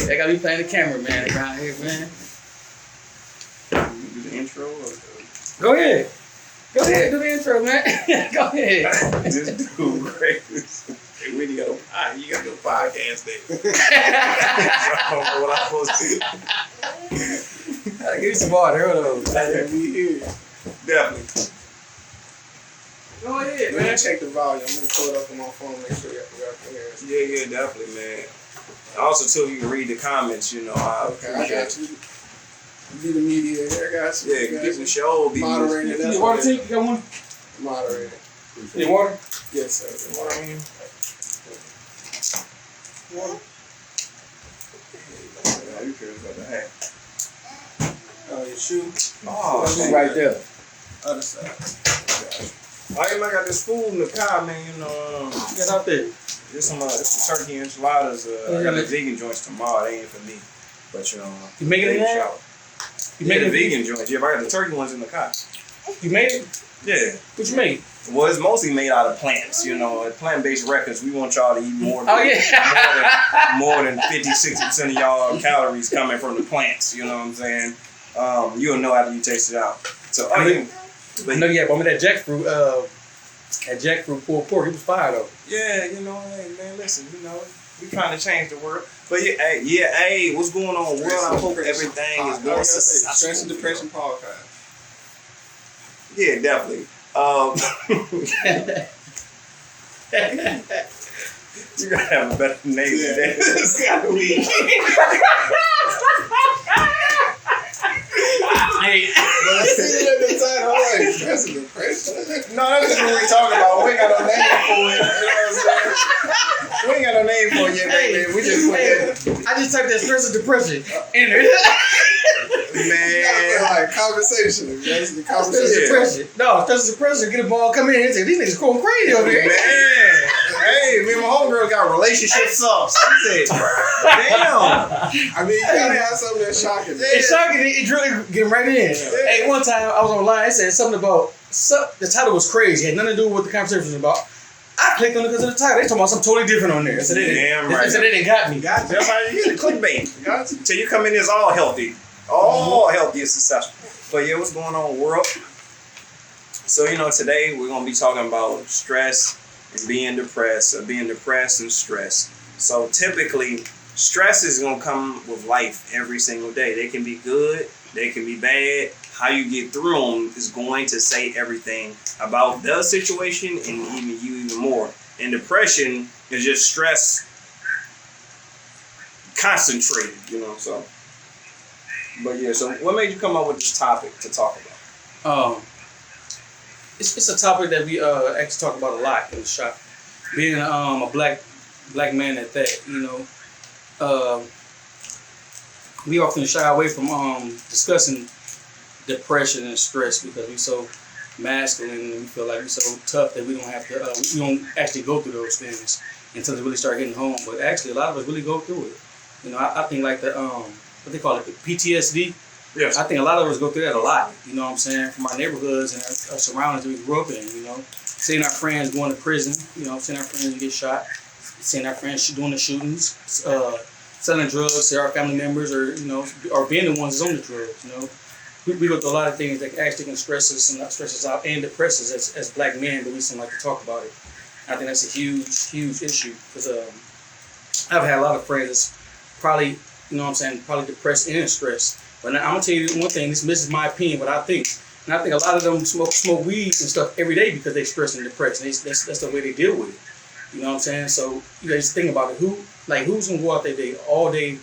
They got me playing the cameraman around here, man. You do the intro or Go ahead. Go ahead, do the intro, man. Go ahead. this dude, right? When you got a podcast day. I don't know what I'm supposed to do. Gotta give you some water. Hold on. Definitely. Go ahead, Man, man. check the volume. I'm gonna pull it up on my phone, make sure y'all can hear it. Yeah, definitely, man. Also, too, you can read the comments, you know. Okay, I got you. Be the mediator, I got you. Yeah, get some show. Be moderator. You need water, T? You got one? Moderator. You need water? Yes, sir. Water. You care about the hat. Oh, your shoe? Oh, Shoe right there. Other side. I got this food in the car, man. You know, Get out there. there's some turkey enchiladas. I got the vegan joints tomorrow. They ain't for me, but you know. You making it now? You made the vegan joints. Yeah, but I got the turkey ones in the car. You made it? Yeah. What you made? Well, it's mostly made out of plants. You know, plant-based records. We want y'all to eat more. Oh, yeah. more than 50-60% of y'all calories coming from the plants. You know what I'm saying? You'll know after you taste it out. So I know you had one with that jackfruit pulled pork. It was fire though. yeah, you know, hey man, listen, you know, we trying to change the world. But hey, what's going on, world? I hope everything is going successful. Stress and depression podcast. Yeah, definitely. You gotta have a better name than that. It's gotta be. Hey. But I see it at the title. I'm like, stress and depression. No, that's just what we talking about. We ain't got no name for it. You know what I'm saying? We ain't got no name for it yet, baby. We just put that. I just typed that stress and depression in there. Man. Like conversation. That's the Stress conversation. and depression. No, stress and depression. Get a ball, come in and say, these niggas going crazy over here. Man. Hey, me and my homegirl got relationship sauce. She said, damn. I mean, you gotta have something that's shocking. It's shocking. It really get right in. Hey, one time I was online. It said something about the title was crazy. It had nothing to do with what the conversation was about. I clicked on it because of the title. They talking about something totally different on there. So they Damn right. So they didn't got me. That's how you get the clickbait. Till you come in, it's all healthy. All healthy and successful. But yeah, what's going on, world? So, you know, today we're going to be talking about stress and being depressed, or being depressed and stress. So typically, stress is going to come with life every single day. They can be good, they can be bad. How you get through them is going to say everything about the situation and even you even more. And depression is just stress concentrated, you know, so. But yeah, so what made you come up with this topic to talk about? It's a topic that we actually talk about a lot in the shop. Being a black man at that, you know, we often shy away from discussing depression and stress because we're so masculine and we feel like we're so tough that we don't have to, we don't actually go through those things until they really start hitting home. But actually, a lot of us really go through it. You know, I think like the what they call it, the PTSD. Yes. I think a lot of us go through that a lot. You know what I'm saying? From our neighborhoods and our surroundings that we grew up in. You know, seeing our friends going to prison. You know, seeing our friends get shot. Seeing our friends doing the shootings. Selling drugs to our family members, or you know, or being the ones that's on the drugs. You know, we go through a lot of things that actually can stress us and stress us out and depress us as black men, but we seem like to talk about it. I think that's a huge issue because I've had a lot of friends that's probably, you know what I'm saying, probably depressed and stressed. But now, I'm gonna tell you one thing. This is my opinion, but I think a lot of them smoke weed and stuff every day because they stressed and depressed. And that's the way they deal with it. You know what I'm saying? So you guys think about it. Who's gonna go out there all day,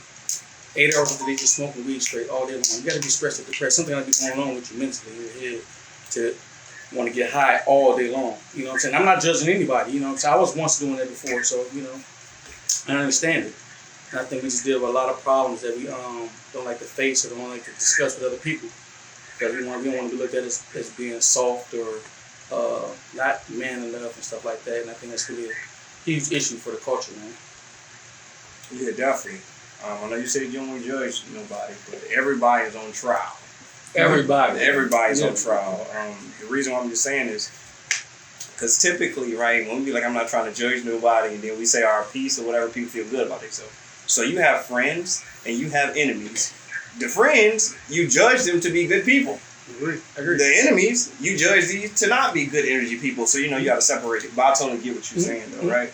8 hours a day, just smoking weed straight all day long? You gotta be stressed and depressed. Something gotta be going on with you mentally in your head to want to get high all day long. You know what I'm saying? I'm not judging anybody. You know what I'm saying? I was once doing that before, so you know, I understand it. And I think we just deal with a lot of problems that we don't like to face or don't like to discuss with other people because we don't want to be looked at as being soft or not man enough and stuff like that. And I think that's really a huge issue for the culture, man. Yeah, definitely. I know you said you don't want to judge nobody, but everybody is on trial. Everybody's on trial. The reason why I'm just saying is because typically, right, when we be like, I'm not trying to judge nobody, and then we say our piece or whatever, people feel good about themselves. So you have friends and you have enemies. The friends, you judge them to be good people. Agree. The enemies, you judge these to not be good energy people. So, you know, you got to separate it. But I totally get what you're saying, though, right?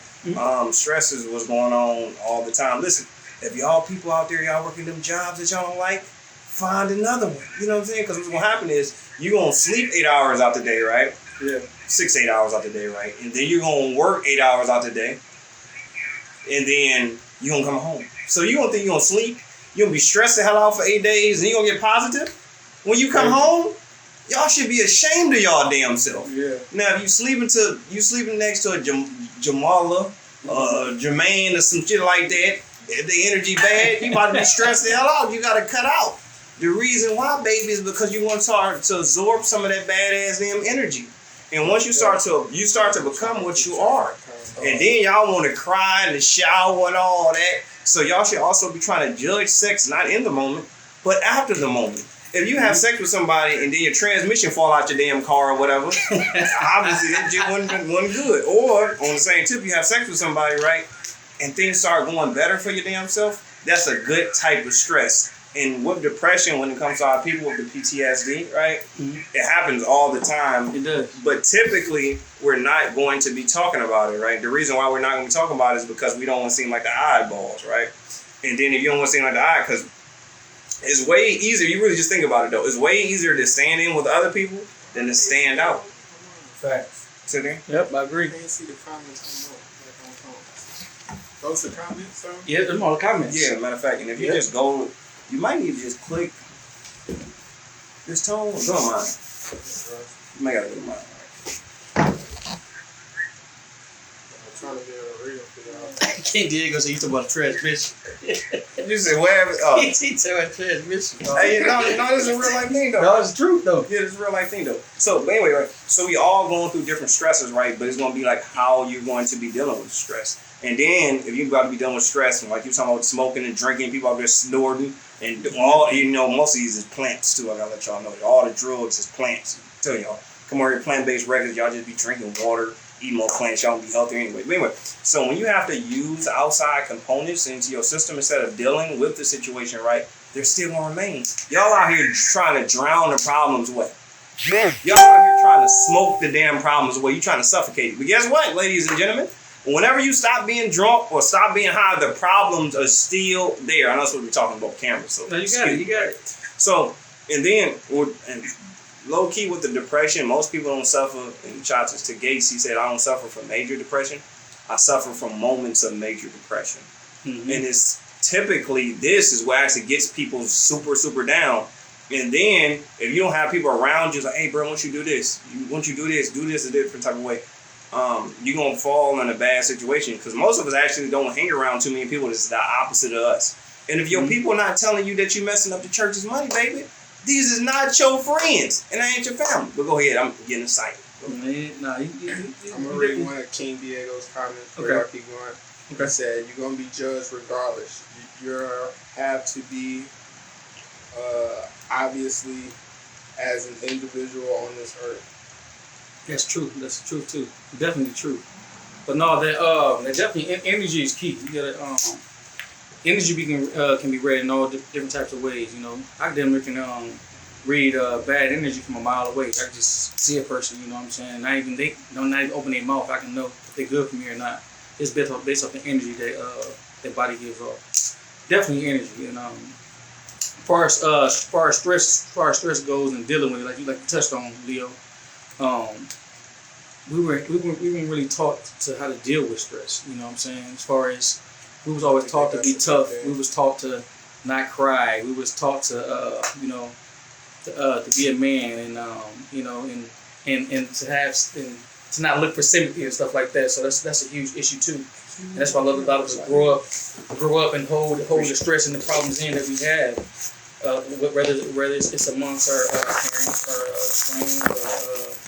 Stress is what's going on all the time. Listen, if y'all people out there, y'all working them jobs that y'all don't like, find another one. You know what I'm saying? Because what's going to happen is you're going to sleep 8 hours out the day, right? Yeah. 8 hours out the day, right? And then you're going to work 8 hours out the day. And then you're going to come home. So you don't think you're going to sleep? You're going to be stressed the hell out for 8 days and you're going to get positive? When you come home, y'all should be ashamed of y'all damn self. Yeah. Now, if you sleeping next to a Jamala, Jermaine, or some shit like that, if the energy bad, you about to be stressed the hell out. You got to cut out. The reason why, baby, is because you want to start to absorb some of that badass damn energy. And once you start to become what you are. And then y'all want to cry in the shower and all that. So y'all should also be trying to judge sex, not in the moment, but after the moment. If you have sex with somebody and then your transmission fall out your damn car or whatever, obviously it just wasn't good. Or on the same tip, you have sex with somebody, right, and things start going better for your damn self, that's a good type of stress. And with depression, when it comes to our people with the PTSD, right, it happens all the time. It does. But typically, we're not going to be talking about it, right? The reason why we're not going to be talking about it is because we don't want to seem like the oddballs, right? And then if you don't want to seem like the odd, because it's way easier, you really just think about it though, it's way easier to stand in with other people than to stand out. Facts. Sit there? Yep, I agree. I can't see the comments on those the comments, sir? Yeah, them all the comments. Yeah, matter of fact, and if you just go, you might need to just click this tone. Go on mine. You might gotta go to mine. I'm trying to get a real for y'all. King Diego said you talking about transmission. You said whatever. Oh. He talking about transmission. Hey, no, this is a real life thing though. No, it's the truth though. Yeah, this is a real life thing though. So, but anyway, right? So we all going through different stresses, right? But it's gonna be like how you're going to be dealing with stress. And then if you're about to be dealing with stress, and like you're talking about smoking and drinking, people out there snorting, and all, you know, most of these is plants too. I gotta let y'all know. All the drugs is plants. I tell y'all, come on here, plant-based records, y'all just be drinking water, eating more plants, y'all be healthy anyway. But anyway, so when you have to use outside components into your system instead of dealing with the situation, right, they're still gonna remain. Y'all out here trying to drown the problems away. Y'all out here trying to smoke the damn problems away. You trying to suffocate it. But guess what, ladies and gentlemen? Whenever you stop being drunk or stop being high, the problems are still there. I know that's what we're talking about cameras. So No, you got it. You got it. So, and then, and low key with the depression, most people don't suffer. And shout out to Gates, he said, I don't suffer from major depression. I suffer from moments of major depression. And it's typically, this is what actually gets people super, super down. And then, if you don't have people around you, it's like, hey, bro, once you do this, once you do this a different type of way. You're going to fall in a bad situation because most of us actually don't hang around too many people that's the opposite of us. And if your people not telling you that you're messing up the church's money, baby, these is not your friends and they ain't your family. But go ahead, I'm getting excited. I'm going to read one of King Diego's comments before I keep going. Okay. He said, you're going to be judged regardless. You have to be, obviously, as an individual on this earth. That's true. That's the truth too. Definitely true. But no, that definitely energy is key. You gotta energy can be read in all different types of ways. You know, I can read bad energy from a mile away. I can just see a person. You know what I'm saying? Not even open their mouth. I can know if they're good for me or not. It's based off the energy that their body gives off. Definitely energy. And as far as stress goes and dealing with it, like you touched on, Leo. We weren't really taught to how to deal with stress. You know what I'm saying? As far as we was always taught to be tough. We was taught to not cry. We was taught to to be a man and to not look for sympathy and stuff like that. So that's a huge issue too. And that's why a lot of us grow up and hold the stress and the problems in that we have. Whether it's amongst our parents or friends or our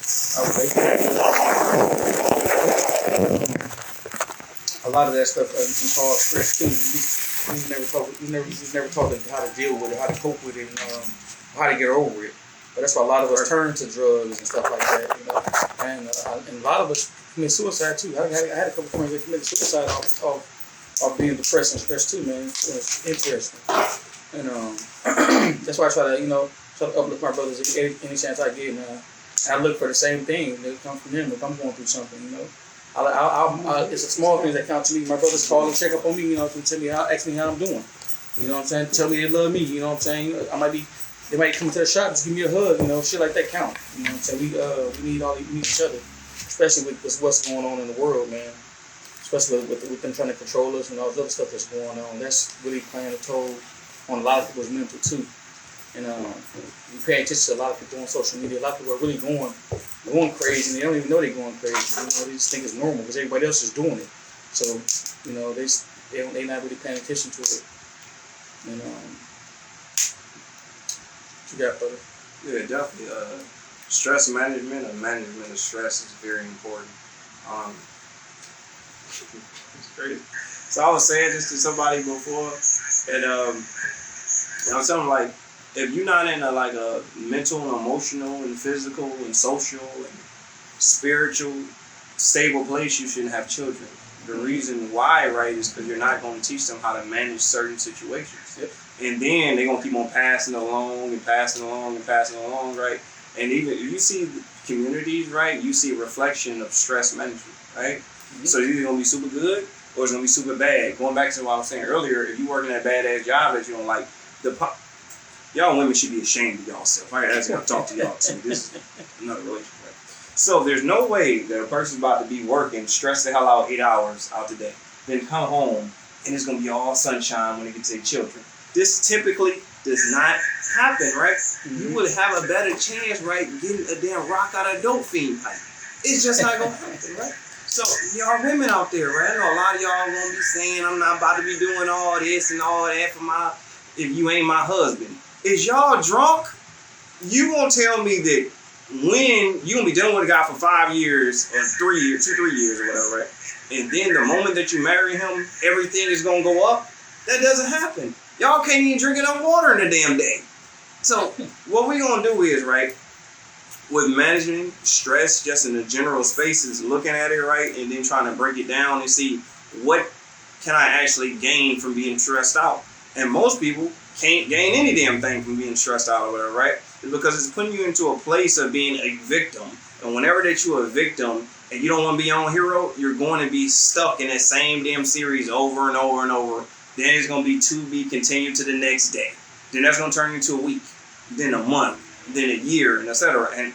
a lot of that stuff can cause stress too. We just never taught them how to deal with it, how to cope with it, and how to get over it. But that's why a lot of us turn to drugs and stuff like that, you know. And a lot of us commit suicide too. I had a couple friends that committed suicide off are being depressed and stressed too, man. It's interesting. And that's why I try to uplift my brothers any chance I get. And I look for the same thing that comes from them if I'm going through something, it's a small thing that count to me. My brothers call and check up on me, to tell me ask me how I'm doing. You know what I'm saying? Tell me they love me, you know what I'm saying? They might come to the shop, just give me a hug, shit like that count. You know what I'm saying? We need each other, especially with what's going on in the world, man. Especially with them trying to control us and all this other stuff that's going on. That's really playing a toll on a lot of people's mental too. And you pay attention to a lot of people on social media. A lot of people are really going crazy, and they don't even know they're going crazy. They just think it's normal because everybody else is doing it. So, they're not really paying attention to it. And what you got, brother? Yeah, definitely. Stress management or management of stress is very important. It's crazy. So I was saying this to somebody before, and I was telling them, like, if you're not in a mental and emotional and physical and social and spiritual stable place, you shouldn't have children. The reason why, right, is because you're not going to teach them how to manage certain situations. Yep. And then they're going to keep on passing along and passing along and passing along, right? And even if you see communities, right, you see a reflection of stress management, right? Mm-hmm. So it's either going to be super good or it's going to be super bad. Going back to what I was saying earlier, if you're working at a badass job that you don't like, y'all women should be ashamed of y'all self. I actually got to talk to y'all too. This is another relationship. So there's no way that a person's about to be working, stress the hell out 8 hours out the day, then come home and it's going to be all sunshine when they get to their children. This typically does not happen, right? Mm-hmm. You would have a better chance, right, getting a damn rock out of a dope fiend pipe. It's just not going to happen, right? So y'all women out there, right? I know a lot of y'all going to be saying, I'm not about to be doing all this and all that if you ain't my husband. Is y'all drunk? You gonna tell me that when you gonna be dealing with a guy for 5 years or 3 years, 2-3 years or whatever, right? And then the moment that you marry him, everything is gonna go up? That doesn't happen. Y'all can't even drink enough water in a damn day. So what we gonna do is, right, with managing stress just in the general space is looking at it, right, and then trying to break it down and see what can I actually gain from being stressed out. And most people can't gain any damn thing from being stressed out or whatever, right? It's because it's putting you into a place of being a victim. And whenever that you're a victim and you don't want to be your own hero, you're going to be stuck in that same damn series over and over and over. Then it's going to be to be continued to the next day. Then that's going to turn into a week, then a month, then a year, and etc. And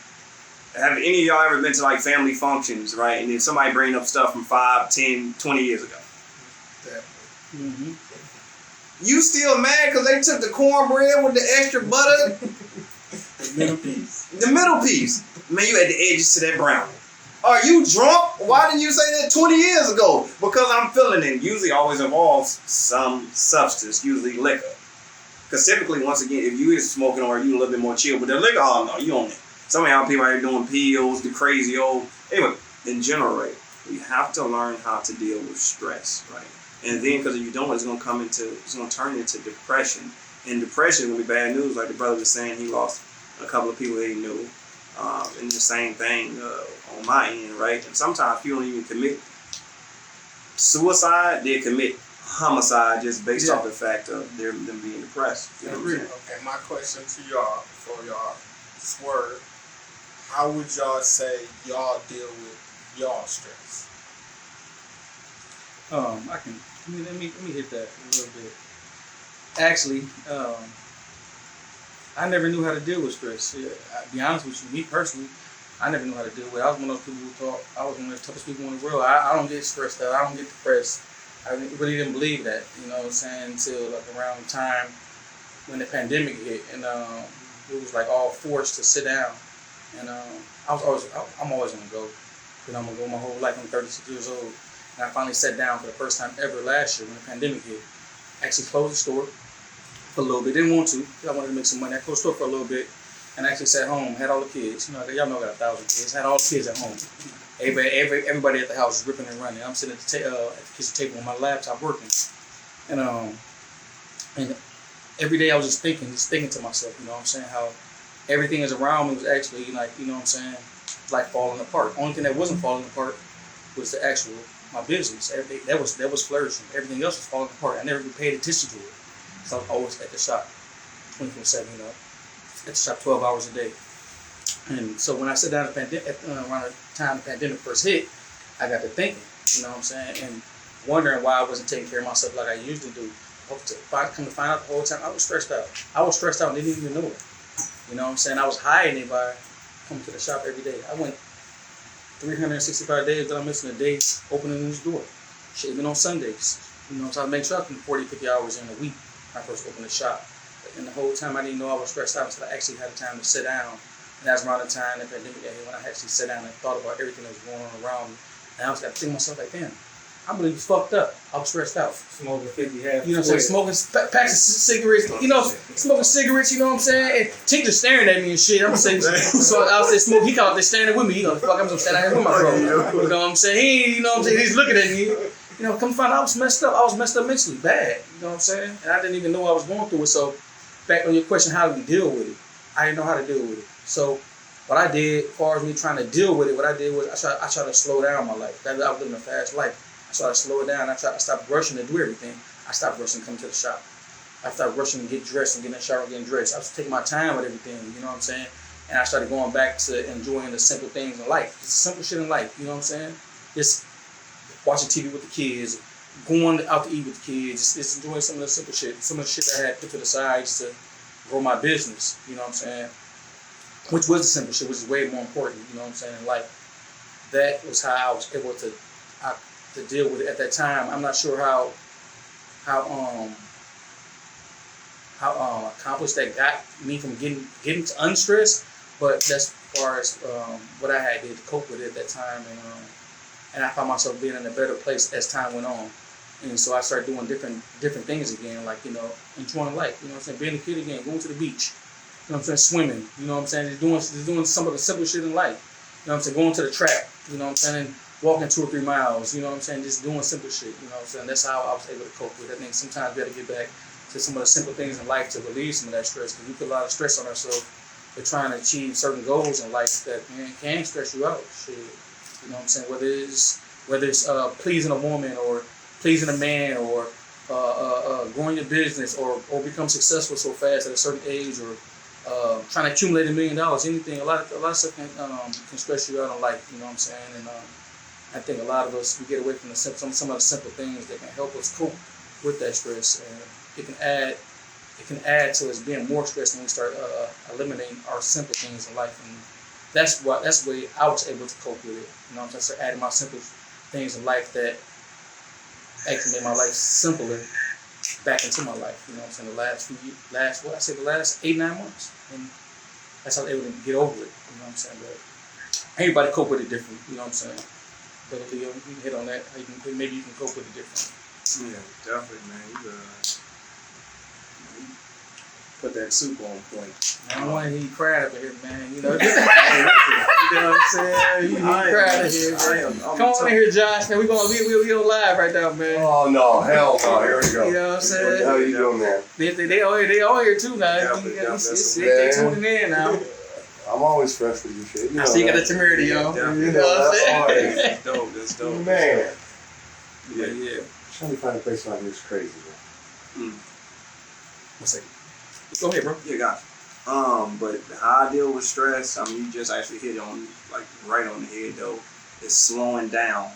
have any of y'all ever been to like family functions, right? And then somebody bring up stuff from 5, 10, 20 years ago? Definitely. Mm-hmm. You still mad because they took the cornbread with the extra butter? The middle piece. The middle piece. Man, you had the edges to that brown. Are you drunk? Why didn't you say that 20 years ago? Because I'm feeling it. Usually always involves some substance, usually liquor. Because typically, once again, if you is smoking or you a little bit more chill, but the liquor, oh no, you on it. Some of y'all people out here doing pills, the crazy old. Anyway, in general, right, we have to learn how to deal with stress, right? And then, because if you don't, it's going to turn into depression. And depression will be bad news. Like the brother was saying, he lost a couple of people that he knew. And the same thing on my end, right? And sometimes people don't even commit suicide. They commit homicide just based off the fact of them being depressed. You know what I'm saying? Okay, my question to y'all, before y'all swerve, how would y'all say y'all deal with y'all stress? Let me hit that a little bit. Actually, I never knew how to deal with stress. Yeah, I'll be honest with you, me personally, I never knew how to deal with it. I was one of those people who thought I was one of the toughest people in the world. I don't get stressed out. I don't get depressed. I really didn't believe that, you know what I'm saying, until like around the time when the pandemic hit, and it was like all forced to sit down. And I'm always gonna go. Because I'm gonna go my whole life. I'm 36 years old. And I finally sat down for the first time ever last year when the pandemic hit. Actually closed the store for a little bit. Didn't want to, because I wanted to make some money. I closed the store for a little bit and actually sat home, had all the kids. You know, y'all know I got 1,000 kids. Had all the kids at home. Everybody at the house was ripping and running. I'm sitting at the kitchen table on my laptop working. And every day I was just thinking to myself, you know what I'm saying, how everything is around me was actually like, you know what I'm saying, like falling apart. Only thing that wasn't falling apart was the actual my business. Everything that was flourishing. Everything else was falling apart. I never even paid attention to it. So I was always at the shop, 24/7. You know, at the shop 12 hours a day. And so when I sat down around the time the pandemic first hit, I got to thinking. You know what I'm saying, and wondering why I wasn't taking care of myself like I usually do. If I come to find out the whole time, I was stressed out. I was stressed out and didn't even know it. You know what I'm saying? I was hiding it by coming to the shop every day. I went 365 days that I'm missing a day opening this door. Shit, even on Sundays. You know, so I make sure I put 40, 50 hours in a week when I first opened the shop. And the whole time I didn't know I was stressed out until I actually had the time to sit down. And that's around the time the pandemic hit when I actually sat down and thought about everything that was going on around me. And I was got to think to myself like, damn, I believe it's fucked up. I was stressed out. Smoking 50 half. You know what I'm saying? Smoking packs of cigarettes. You know, smoking cigarettes. You know what I'm saying? And Tink just staring at me and shit. I'm gonna say, so I was saying, smoke. He called. They staring with me. He gonna fuck. I'm gonna stand out here with my bro. You know what I'm saying? He, you know what I'm saying? He's looking at me. You know, come find out I was messed up. I was messed up mentally, bad. You know what I'm saying? And I didn't even know I was going through it. So, back on your question, how do we deal with it? I didn't know how to deal with it. So, what I did, as far as me trying to deal with it, what I did was I tried to slow down my life. I was living a fast life. So I slow it down. I stopped rushing to do everything. I stopped rushing to come to the shop. I stopped rushing to get dressed and get in the shower and getting dressed. I was taking my time with everything, you know what I'm saying? And I started going back to enjoying the simple things in life. Just simple shit in life, you know what I'm saying? Just watching TV with the kids, going out to eat with the kids, just enjoying some of the simple shit. Some of the shit I had put to the side just to grow my business, you know what I'm saying? Which was the simple shit, which is way more important, you know what I'm saying, in life. That was how I was able to deal with it at that time. I'm not sure how accomplished that got me from getting to unstressed, but that's as far as what I had did to cope with it at that time, and I found myself being in a better place as time went on, and so I started doing different things again, like, you know, enjoying life, you know what I'm saying, being a kid again, going to the beach, you know what I'm saying, swimming, you know what I'm saying, just doing some of the simple shit in life, you know what I'm saying, going to the track, you know what I'm saying, walking 2 or 3 miles, you know what I'm saying, just doing simple shit, you know what I'm saying. That's how I was able to cope with it. I think sometimes we got to get back to some of the simple things in life to relieve some of that stress, because we put a lot of stress on ourselves for trying to achieve certain goals in life that, man, can stress you out. Shit, you know what I'm saying. Whether it's pleasing a woman or pleasing a man or growing your business or become successful so fast at a certain age or trying to accumulate $1 million, anything, a lot of stuff can stress you out in life. You know what I'm saying, and I think a lot of us, we get away from some of the simple things that can help us cope with that stress, and it can add to us being more stressed when we start eliminating our simple things in life, and that's the way I was able to cope with it. You know what I'm saying? So adding my simple things in life that actually made my life simpler back into my life. You know what I'm saying? The last 8-9 months, and that's how I was able to get over it. You know what I'm saying? But everybody cope with it different. You know what I'm saying? But Leo, you can hit on that. Maybe you can cope with it different. Yeah, definitely, man. You put that soup on point. I don't want to hear you cry over here, man. You know, you know what I'm saying? You cry over here, man. Come on in here, Josh. Man, we on live right now, man. Oh no, hell no! Here we go. You know what I'm saying? How you doing, man? They all here too now. They tuning in now. I'm always fresh with you, shit. You I see you got a temerity, yo. You know what I'm saying? That's dope. Man. Yeah. Trying to find a place like this crazy, man. 1 second. Go ahead, bro. Yeah, got you. But how I deal with stress, I mean, you just actually hit on, like, right on the head, though. It's slowing down,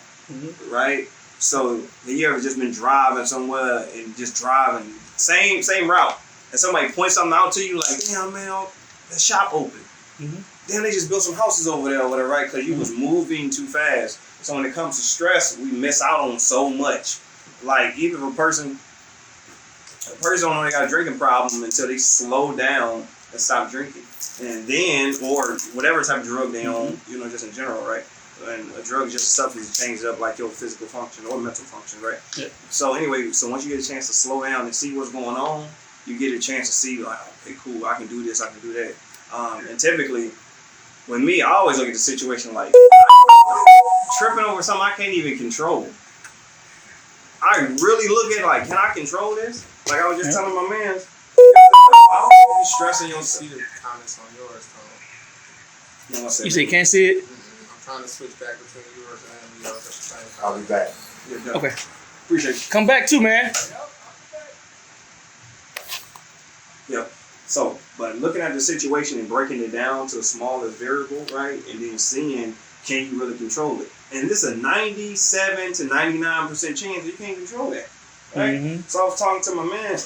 right? So, have you ever just been driving somewhere and just driving, same route, and somebody points something out to you, like, damn, man, the shop open. Then they just built some houses over there or whatever, right? Because you was moving too fast. So when it comes to stress, we miss out on so much. Like, even if a person don't know they got a drinking problem until they slow down and stop drinking. And then, or whatever type of drug they on, you know, just in general, right? And a drug is just a substance that changes up like your physical function or mental function, right? Yeah. So anyway, so once you get a chance to slow down and see what's going on, you get a chance to see, like, okay, cool, I can do this, I can do that. And typically, with me, I always look at the situation like, tripping over something I can't even control. I really look at it like, can I control this? Like I was just telling my man, I don't be stressing yourself. See the comments on yours, Tom. You say you can't see it? I'm trying to switch back between yours and yours at the same time. I'll be back. Yeah, Okay. Appreciate you. Come back too, man. Yep. So, but looking at the situation and breaking it down to a smaller variable, right, and then seeing, can you really control it? And this is a 97 to 99% chance that you can't control that, right? Mm-hmm. So I was talking to my man.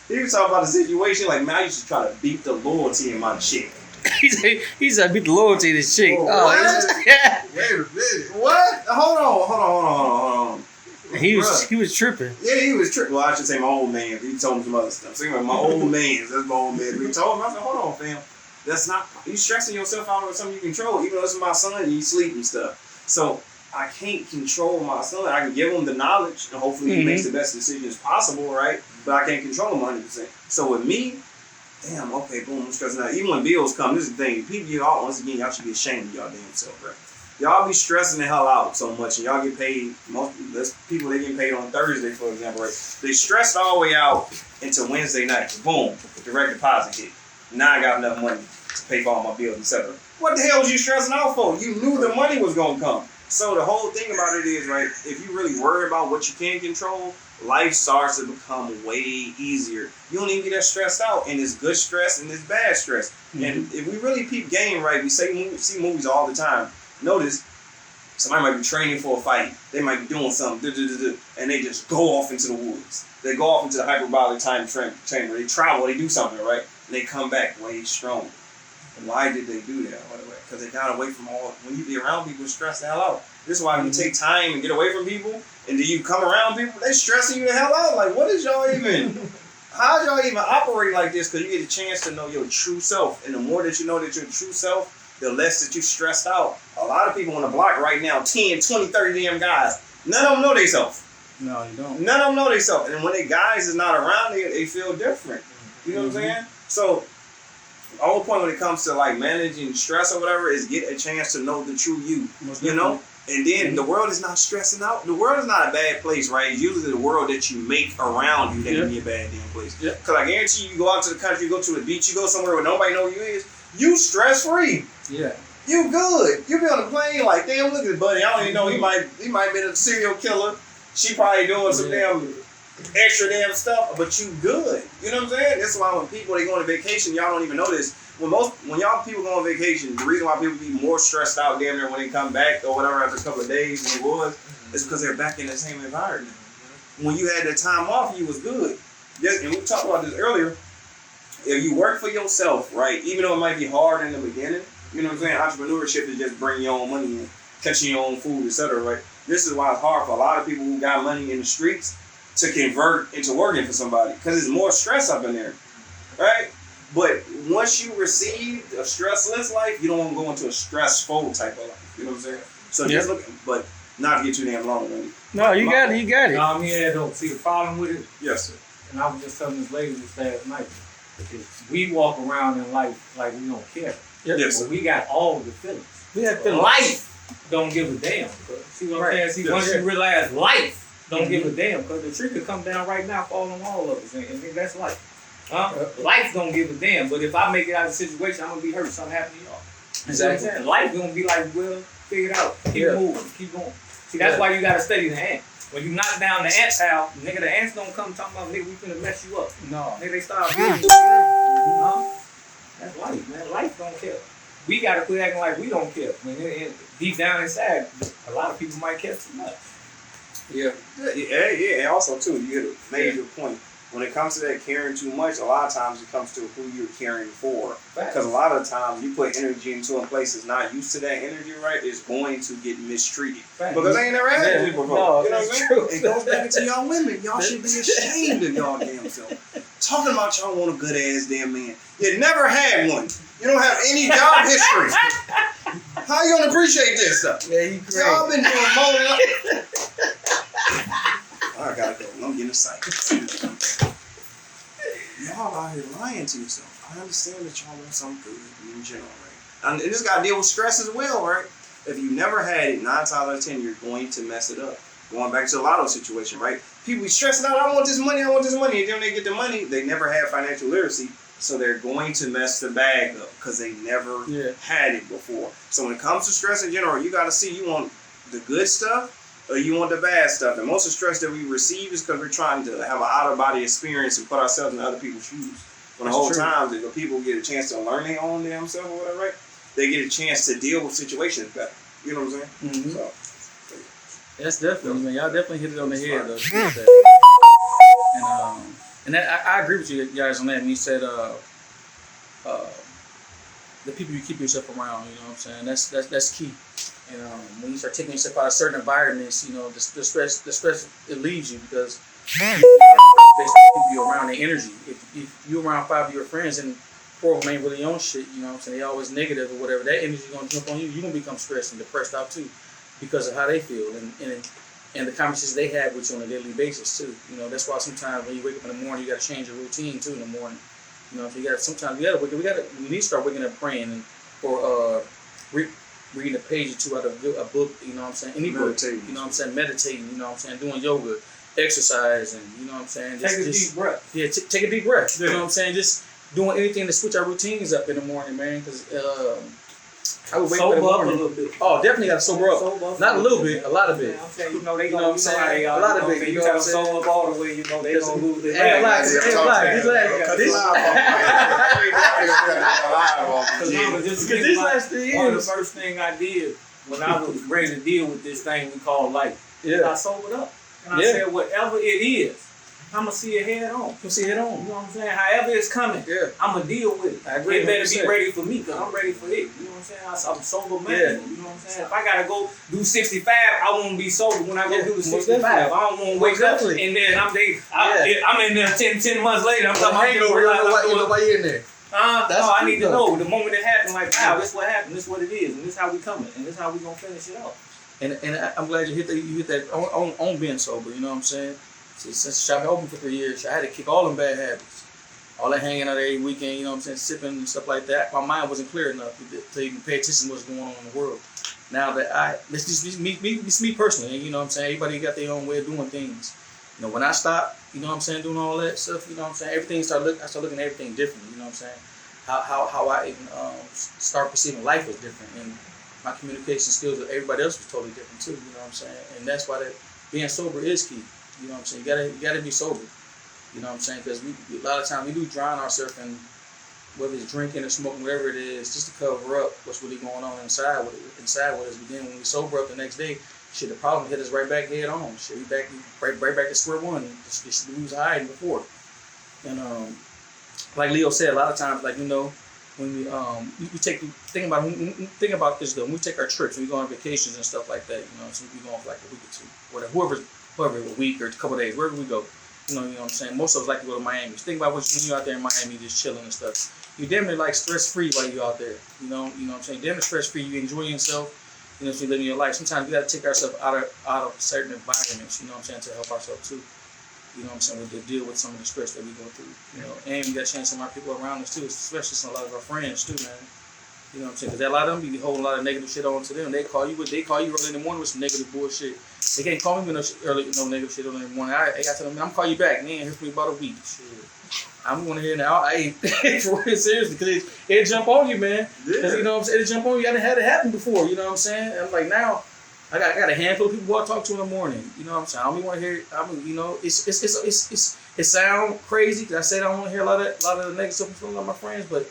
He was talking about the situation like, man, I used to try to beat the loyalty in my chick. He said beat the loyalty of this chick. Oh, Oh, what? yeah. Wait a minute. What? Hold on. He was Bruh. tripping. Yeah, he was tripping. Well, I should say my old man. He told me some other stuff. So anyway, my old man. That's my old man. He told me, I said, hold on, fam. That's not, you stressing yourself out over something you control. Even though this is my son, you sleep and stuff. So I can't control my son. I can give him the knowledge and hopefully he makes the best decisions possible, right? But I can't control him 100%. So with me, damn, okay, boom, I'm stressing out. Even when bills come, this is the thing. People, y'all, once again, y'all should be ashamed of y'all damn self, right? Y'all be stressing the hell out so much, and y'all get paid. Most people, they get paid on Thursday, for example, right? They stressed all the way out until Wednesday night. Boom, direct deposit hit. Now I got enough money to pay for all my bills, etc. What the hell was you stressing out for? You knew the money was gonna come. So the whole thing about it is, right, if you really worry about what you can control, life starts to become way easier. You don't even get that stressed out, and it's good stress and it's bad stress. Mm-hmm. And if we really peep game, right, we see movies all the time. Notice somebody might be training for a fight. They might be doing something, and they just go off into the woods. They go off into the hyperbolic time chamber. They travel, they do something, right? And they come back way stronger. And why did they do that, by the way? Because they got away from all. When you be around people, stress the hell out. This is why when you take time and get away from people, and then you come around people, they stressing you the hell out. Like, what is y'all even? How y'all even operate like this? Because you get a chance to know your true self, and the more that you know that your true self, the less that you stressed out. A lot of people on the block right now, 10, 20, 30 damn guys, none of them know themselves. No, you don't. None of them know themselves. And when they guys is not around, they feel different. You know what I'm saying? So, the whole point when it comes to like managing stress or whatever is get a chance to know the true you. You know? And then the world is not stressing out. The world is not a bad place, right? It's usually the world that you make around you that can be a bad damn place. Because I guarantee you go out to the country, you go to the beach, you go somewhere where nobody know who you is, you stress free. Yeah. You good. You be on the plane like, damn, look at this buddy. I don't even know he might be a serial killer. She probably doing some damn extra damn stuff, but you good. You know what I'm saying? That's why when people they go on vacation, y'all don't even know this. When y'all people go on vacation, the reason why people be more stressed out damn near when they come back or whatever after a couple of days than it was, is because they're back in the same environment. When you had that time off, you was good. Yes, and we talked about this earlier. If you work for yourself, right, even though it might be hard in the beginning, you know what I'm saying? Entrepreneurship is just bringing your own money in, catching your own food, etc. Right? This is why it's hard for a lot of people who got money in the streets to convert into working for somebody because there's more stress up in there, right? But once you receive a stressless life, you don't want to go into a stressful type of life. You know what I'm saying? So just look, but not to get too damn long. Really. No, you got it. Yeah, though. See, the problem with it, Yes, sir. and I was just telling this lady this last night, is we walk around in life like we don't care. Yes, But we got all the feelings. We have feelings. Life don't give a damn. See what I'm saying? See, once you realize life don't give a damn, because the tree could come down right now, fall on all of us, and that's life. Life don't give a damn, but if I make it out of the situation, I'm going to be hurt. Something happened to y'all. You know what I'm saying? Life going to be like, well, figure it out. Keep moving. Keep going. See, that's why you got to study the ant. When you knock down the ant pile, nigga, the ants don't come talking about, nigga, we finna mess you up. No. Nigga, they start That's life, man. Life don't care. We got to quit acting like we don't care. When deep down inside, a lot of people might care too much. Yeah. And also, too, you hit a major point. When it comes to that caring too much, a lot of times it comes to who you're caring for. Because a lot of times you put energy into a place that's not used to that energy, right, is going to get mistreated. Because they ain't never had it before. No, you know what I'm saying? It goes back to y'all women. Y'all should be ashamed of y'all damn self. Talking about y'all want a good ass damn man. You never had one. You don't have any job history. How you gonna appreciate this stuff? Yeah, you crazy. Y'all been doing more than I gotta go. I'm getting excited. Y'all out here lying to yourself. I understand that y'all want something good in general, right? And this got to deal with stress as well, right? If you never had it, 9 times out of 10, you're going to mess it up. Going back to the lotto situation, right? People be stressing out, I want this money. And then when they get the money, they never had financial literacy. So they're going to mess the bag up because they never had it before. So when it comes to stress in general, you got to see you want the good stuff or you want the bad stuff. And most of the stress that we receive is because we're trying to have an out-of-body experience and put ourselves in other people's shoes. When the whole time, if people get a chance to learn their own themselves or whatever, right? They get a chance to deal with situations better. You know what I'm saying? Mm-hmm. So, That's definitely, man. Y'all definitely hit it on the head, though. And that, I agree with you guys on that. When you said the people you keep yourself around, you know what I'm saying? That's key. And when you start taking yourself out of certain environments, you know, the stress it leaves you because basically keep you around the energy. If you around 5 of your friends and 4 of them ain't really on shit, you know what I'm saying? They always negative or whatever. That energy gonna jump on you. You're gonna become stressed and depressed out too, because of how they feel and the conversations they have with you on a daily basis too. You know, that's why sometimes when you wake up in the morning, you gotta change your routine too in the morning. You know, you need to start waking up praying or reading a page or two out of a book. You know what I'm saying? Any book. You know what I'm saying? Meditating. You know what I'm saying? Doing yoga, exercise, and you know what I'm saying? Take a deep breath. Yeah, take a deep breath. You know what I'm saying? Just doing anything to switch our routines up in the morning, man. Because I would wake up in the morning. A little bit. Oh, definitely got to sober up. Not a little bit, a lot of it. I'm saying, you know, they You know gonna, what I'm saying? a A lot of it. You gotta sober up all the way. You know, they gonna lose their Ain't a lot. Because these last 3 years, one of the first thing I did when I was ready to deal with this thing we call life, I sobered up and I said, whatever it is, I'm gonna see it head on. You know what I'm saying? However it's coming, I'm gonna deal with it. I agree. It better be ready for me because I'm ready for it. You know what I'm saying? I'm sober man. You know what I'm saying? If I gotta go do 65, I won't be sober when I go do the 65. I don't want to wake up and then I'm in there 10 months later. I'm talking about why you in there? I need to know the moment it happened. Like, wow, this what happened. This what it is, and this how we coming, and this how we gonna finish it up. And I'm glad you hit that on being sober. You know what I'm saying? Since shop been open for 3 years, I had to kick all them bad habits. All that hanging out every weekend, you know what I'm saying, sipping and stuff like that. My mind wasn't clear enough to even pay attention to what's going on in the world. Now that it's just me personally, you know what I'm saying? Everybody got their own way of doing things. You know, when I stopped, you know what I'm saying, doing all that stuff, you know what I'm saying, I start looking at everything differently, you know what I'm saying? How I even start perceiving life was different, and my communication skills with everybody else was totally different too, you know what I'm saying? And that's why being sober is key. You know what I'm saying? You gotta be sober. You know what I'm saying? Because a lot of times we do drown ourselves in whether it's drinking or smoking, whatever it is, just to cover up what's really going on inside with us. But then when we sober up the next day, shit, the problem hit us right back head on. Shit, we right back to square one. This we was hiding before. And like Leo said, a lot of times, like, you know, when we think about this though. When we take our trips, when we go on vacations and stuff like that, you know, so we go on for like a week or two, whatever, a week or a couple of days, wherever we go. You know what I'm saying? Most of us like to go to Miami. Think about when you're out there in Miami just chilling and stuff. You damn near like stress-free while you're out there. You know what I'm saying? Damn near stress-free. You enjoy yourself. You know what I'm saying? Living your life. Sometimes we got to take ourselves out of certain environments, you know what I'm saying, to help ourselves too. You know what I'm saying? To deal with some of the stress that we go through. You know, and we got to change some of our people around us too, especially some a lot of our friends too, man. You know what I'm saying? Because a lot of them be holding a lot of negative shit on to them. They call you early in the morning with some negative bullshit. They can't call me with no negative shit early in the morning. I got to tell them, I'm gonna call you back. Man, hear from me about a week. Shit. I'm gonna hear now. I ain't for real, seriously, because it jump on you, man. Because you know what I'm saying? It jump on you. I done had it happen before. You know what I'm saying? I'm like, now I got a handful of people I talk to in the morning. You know what I'm saying? I don't even want to hear. You know, it sound crazy because I said I don't want to hear a lot of the negative stuff from my friends, but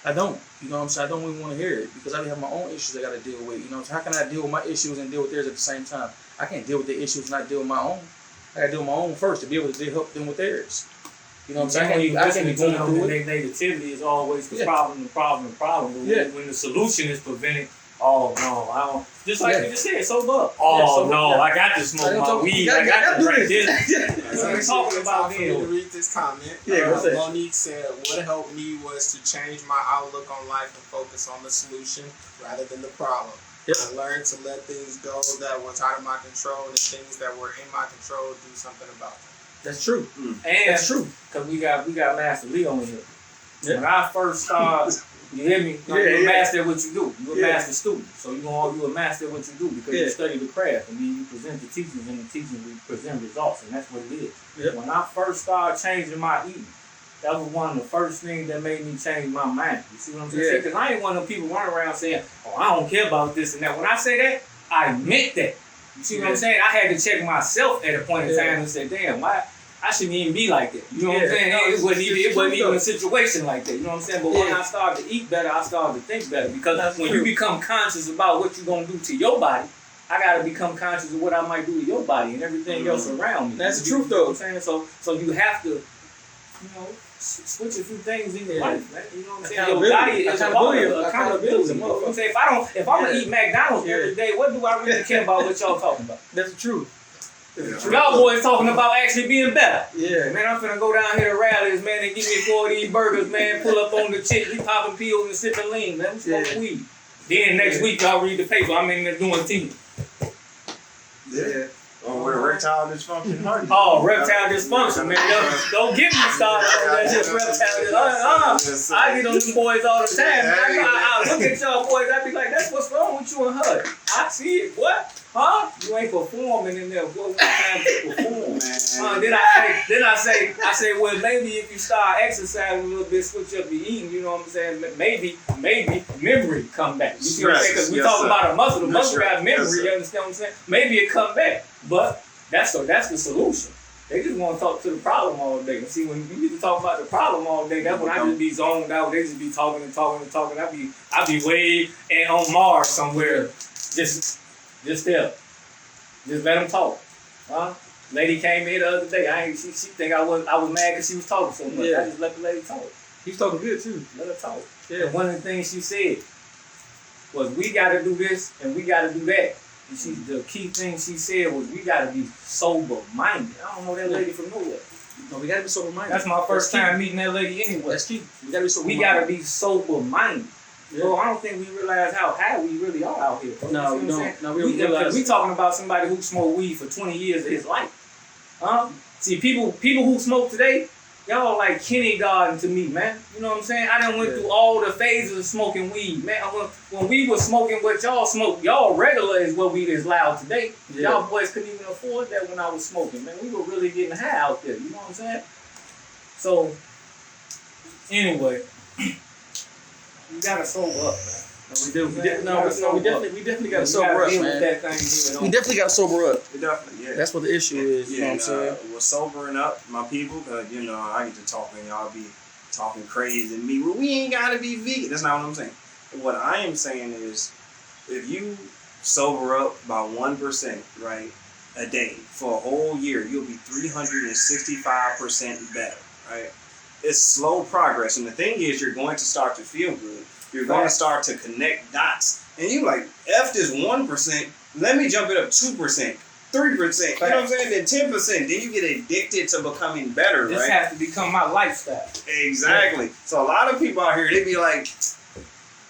I don't. You know what I'm saying? I don't even want to hear it because I have my own issues I got to deal with. You know, so how can I deal with my issues and deal with theirs at the same time? I can't deal with their issues and not deal with my own. I got to deal with my own first to be able to help them with theirs. You know what I'm saying? I can't be going through it. Negativity is always the problem. When the solution is prevented, oh no, I don't. Just like you just said, sober up. Oh no, I got to smoke my weed. I got to drink this. So we're talking about me to read this comment. Monique said, "What helped me was to change my outlook on life and focus on the solution rather than the problem. Yep. I learned to let things go that was out of my control and things that were in my control, do something about them." That's true. And that's true. Because we got Master Leo in here. Yeah. When I first started, you hear me? You're a master at what you do. You're a master student. So you're a master at what you do because you study the craft and then you present the teachings and the teachings present results, and that's what it is. Yep. When I first started changing my eating, that was one of the first things that made me change my mind. You see what I'm saying? Because I ain't one of them people running around saying, "Oh, I don't care about this and that." When I say that, I meant that. You see what I'm saying? I had to check myself at a point in time and say, damn, why I shouldn't even be like that. You know what I'm saying? It wasn't even a situation like that. You know what I'm saying? But when I started to eat better, I started to think better. Because when you become conscious about what you're going to do to your body, I got to become conscious of what I might do to your body and everything else around me. That's the truth, though. You know what I'm saying? So you have to, you know, switch a few things in your life, man. You know what I'm saying? Your body is accountability. You know what I'm saying? If I'm gonna eat McDonald's every day, what do I really care about what y'all talking about? That's the truth. Y'all boys talking about actually being better. Yeah. Man, I'm finna go down here to Rallies, man, and give me 4 of these burgers, man. Pull up on the chick, we popping pills and sipping lean, man. We smoking weed. Then next week y'all read the paper. I'm in there doing team. Yeah. Or with erectile dysfunction. Oh, reptile dysfunction, man. Don't get me started on that just reptile dysfunction. I get on them boys all the time. I look at y'all boys, I be like, that's what's wrong with you and her. I see it. What? Huh? You ain't performing in there. What time to perform, man? Then I say, well, maybe if you start exercising a little bit, switch up your eating, you know what I'm saying? Maybe memory come back. You see what I'm saying? Because we talk about a muscle. The muscle got memory, you understand what I'm saying? Maybe it come back. But that's the solution. They just want to talk to the problem all day. And see, when you need to talk about the problem all day, that's when I just be zoned out. They just be talking and talking and talking. I be way on Mars somewhere, just there. Just let them talk. Huh? Lady came here the other day. She think I was mad because she was talking so much. I just let the lady talk. He was talking good too. Let her talk. Yeah. And one of the things she said was, we got to do this and we got to do that. And the key thing she said was, we got to be sober-minded. I don't know that lady from nowhere. No, we got to be sober-minded. That's my first time meeting that lady anyway. That's key. We got to be sober-minded. We got to be sober-minded. Yeah. Bro, I don't think we realize how high we really are out here, bro. No, we don't. No, we don't realize. We talking about somebody who smoked weed for 20 years of his life. Huh? See, people who smoke today, y'all like kindergarten to me, man. You know what I'm saying? I done went through all the phases of smoking weed, man. When we was smoking what y'all smoke, y'all regular is what weed is loud today. Yeah. Y'all boys couldn't even afford that when I was smoking, man. We were really getting high out there. You know what I'm saying? So, anyway, you gotta sober up, man. We definitely gotta sober up, man. We definitely gotta sober up. Definitely, yeah. That's what the issue is. You know what I'm saying? We're sobering up, my people, because I get to talking, y'all be talking crazy to me. Well, we ain't gotta be vegan. That's not what I'm saying. What I am saying is, if you sober up by 1%, right, a day for a whole year, you'll be 365% better, right? It's slow progress, and the thing is, you're going to start to feel good. You're going to start to connect dots. And you like, F this 1%, let me jump it up 2%, 3%, you know what I'm saying? Then 10%. Then you get addicted to becoming better, this right? This has to become my lifestyle. Exactly. Yeah. So a lot of people out here, they be like,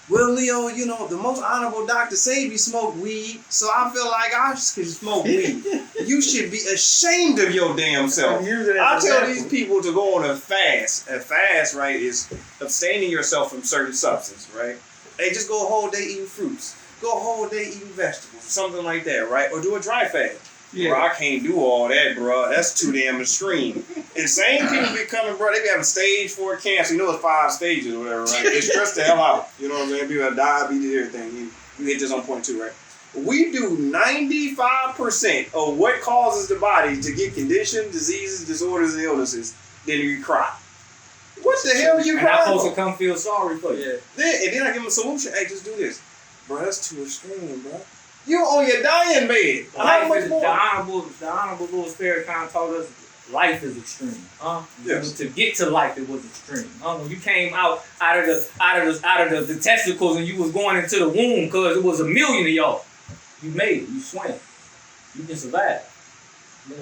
well, Leo, the most honorable doctor said you smoke weed, so I feel like I should smoke weed. You should be ashamed of your damn self. I tell these people to go on a fast. A fast, right, is abstaining yourself from certain substances, right? Hey, just go a whole day eating fruits. Go a whole day eating vegetables, something like that, right? Or do a dry fast. Yeah. Bro, I can't do all that, bro. That's too damn extreme. And same people be coming, bro. They be having stage 4 cancer. It's 5 stages or whatever, right? They stress the hell out. You know what I'm saying? People have diabetes, everything. You hit this on point 2, right? We do 95% of what causes the body to get conditions, diseases, disorders, and illnesses. Then you cry. What the hell are you crying for? And I'm supposed to come feel sorry for you. And then I give them a solution. Hey, just do this. Bro, that's too extreme, bro. You on your dying bed. How much more? The honorable Louis Farrakhan told us life is extreme. Yes. To get to life, it was extreme. When you came out of the testicles and you was going into the womb, cause it was 1 million of y'all. You made it. You swam. You can survive.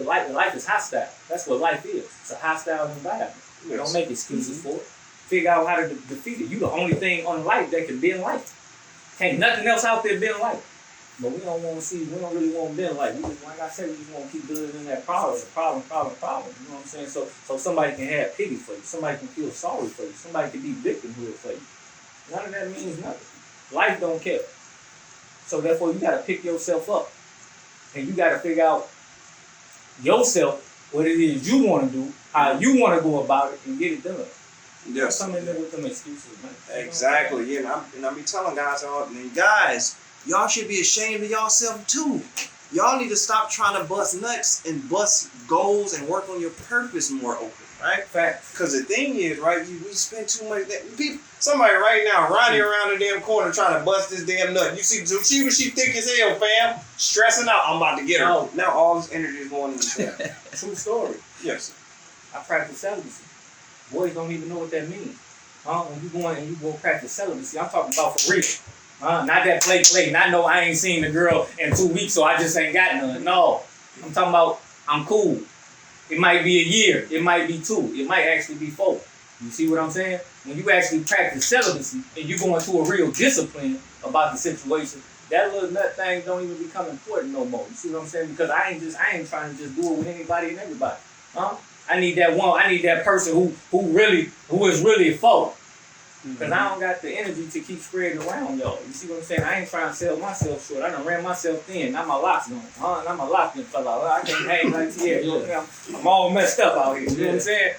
Life is hostile. That's what life is. It's a hostile environment. Yes. Don't make excuses for it. Figure out how to defeat it. You the only thing on life that can be in life. Can't nothing else out there be in life. But we don't really want to be in life. Like I said, we just want to keep building that problem. You know what I'm saying? So somebody can have pity for you. Somebody can feel sorry for you. Somebody can be victimhood for you. None of that means nothing. Life don't care. So therefore, you got to pick yourself up. And you got to figure out yourself, what it is you want to do, how you want to go about it, and get it done. Yes. Don't come in there with them excuses, man. Exactly. Yeah, and I be telling guys, y'all should be ashamed of yourself too. y'all need to stop trying to bust nuts and bust goals and work on your purpose more open, right? Facts. Because the thing is, right, we spend too much. People, somebody right now riding around the damn corner trying to bust this damn nut. You see, she thick as hell, fam, stressing out. I'm about to get her. No. Now all this energy is going into that. True story. Yes. I practice celibacy. Boys don't even know what that means. When you go practice celibacy, I'm talking about for real. Not that play. Not know I ain't seen the girl in 2 weeks, so I just ain't got none. No. I'm talking about I'm cool. It might be a year. It might be 2. It might actually be 4. You see what I'm saying? When you actually practice celibacy and you go into a real discipline about the situation, that little nut thing don't even become important no more. You see what I'm saying? Because I ain't trying to just do it with anybody and everybody. I need that one. I need that person who is really for. Because I don't got the energy to keep spreading around, y'all. You see what I'm saying? I ain't trying to sell myself short. I done ran myself thin. Now my locks going. Now my locks been fell out. I can't hang like I'm all messed up out here. You know what I'm saying?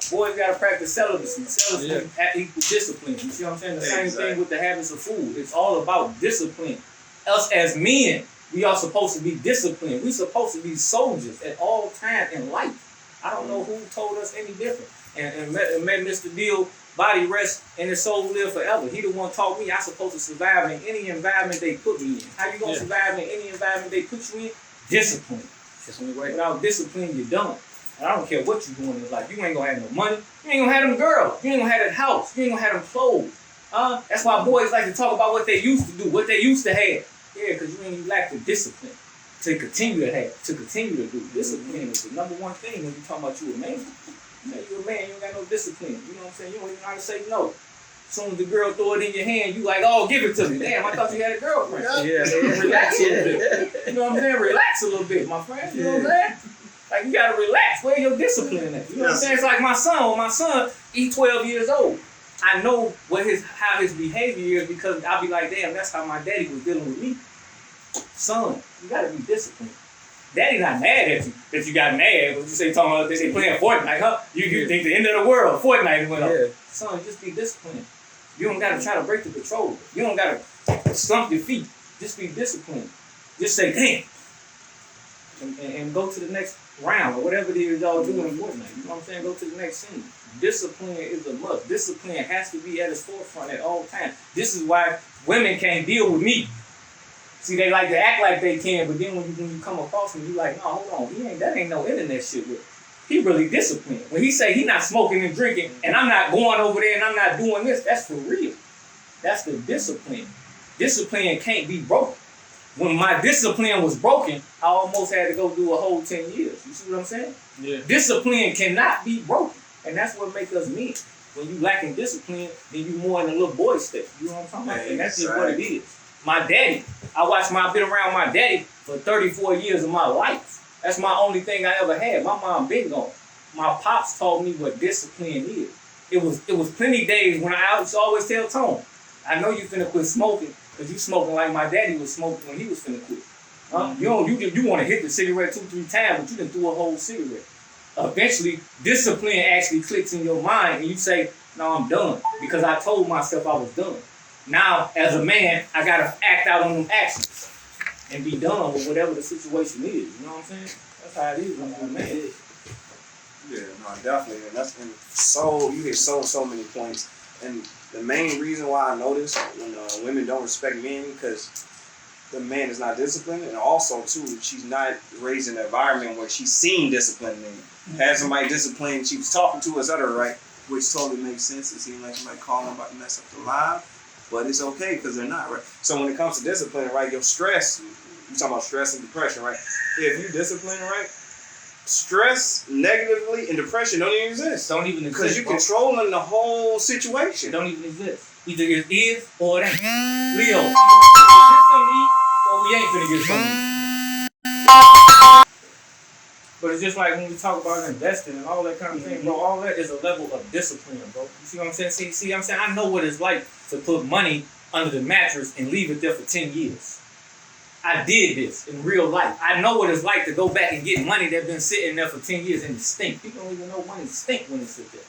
Boys got to practice celibacy. Celibacy equals discipline. You see what I'm saying? The same thing with the habits of food. It's all about discipline. Us as men, we are supposed to be disciplined. We supposed to be soldiers at all times in life. I don't know who told us any different. And met Mr. Deal, body rest and his soul live forever. He the one taught me I supposed to survive in any environment they put me in. How you gonna survive in any environment they put you in? Discipline. Without discipline, you're done. And I don't care what you're doing in life. You ain't gonna have no money. You ain't gonna have them girls. You ain't gonna have that house. You ain't gonna have them clothes. That's why boys like to talk about what they used to do, what they used to have. Yeah, because you ain't even lack the discipline to continue to have, to continue to do. Discipline is the number one thing when you talking about you a man. You know, you a man, you ain't got no discipline. You know what I'm saying? You don't even know how to say no. As soon as the girl throw it in your hand, you like, oh, give it to me. Damn, I thought you had a girlfriend. Relax a little bit. You know what I'm saying? Relax a little bit, my friend. You know what I'm saying? Like, you gotta relax. Where your discipline at? You know what I'm saying? It's like my son. When my son, he's 12 years old. I know how his behavior is because I'll be like, damn, that's how my daddy was dealing with me. Son, you gotta be disciplined. Daddy not mad at you that you got mad when you say talking about they playing Fortnite, huh? You think the end of the world, Fortnite went up. Son, just be disciplined. You don't gotta try to break the control. You don't gotta stump your feet. Just be disciplined. Just say, damn. And go to the next round or whatever it is y'all doing in Fortnite. You know what I'm saying? Go to the next scene. Discipline is a must. Discipline has to be at its forefront at all times. This is why women can't deal with me. See, they like to act like they can, but then when you come across him, you like, no, hold on, that ain't no internet shit with him. He really disciplined. When he say he not smoking and drinking, and I'm not going over there and I'm not doing this, that's for real. That's the discipline. Discipline can't be broken. When my discipline was broken, I almost had to go do a whole 10 years. You see what I'm saying? Yeah. Discipline cannot be broken. And that's what makes us men. When you lacking discipline, then you more in the little boy state. You know what I'm talking about? And that's just what it is. My daddy, I've been around my daddy for 34 years of my life. That's my only thing I ever had. My mom been gone. My pops taught me what discipline is. It was plenty days when I used to always tell Tone, I know you finna quit smoking, because you smoking like my daddy was smoking when he was finna quit. You want to hit the cigarette 2-3 times, but you done threw a whole cigarette. Eventually, discipline actually clicks in your mind, and you say, no, I'm done, because I told myself I was done. Now, as a man, I gotta act out on them actions and be done with whatever the situation is. You know what I'm saying? That's how it is when you're a man. Yeah, no, definitely. And you hit so many points. And the main reason why I notice when women don't respect men because the man is not disciplined, and also too, she's not raised in an environment where she's seen discipline men. Had somebody disciplined, she was talking to, etc., right? Which totally makes sense. It seems like somebody calling about to mess up the live. But it's okay because they're not, right? So when it comes to discipline, right, your stress, you're talking about stress and depression, right? If you discipline, right, stress negatively and depression don't even exist. Don't even exist. Because you're controlling the whole situation. Don't even exist. Either it is or it ain't. Leo, either get some to eat or we ain't finna get something to eat. But it's just like when we talk about investing and all that kind of thing, bro, all that is a level of discipline, bro. You see what I'm saying? See, I'm saying I know what it's like to put money under the mattress and leave it there for 10 years. I did this in real life. I know what it's like to go back and get money that's been sitting there for 10 years and it stink. People don't even know money stink when it sits there.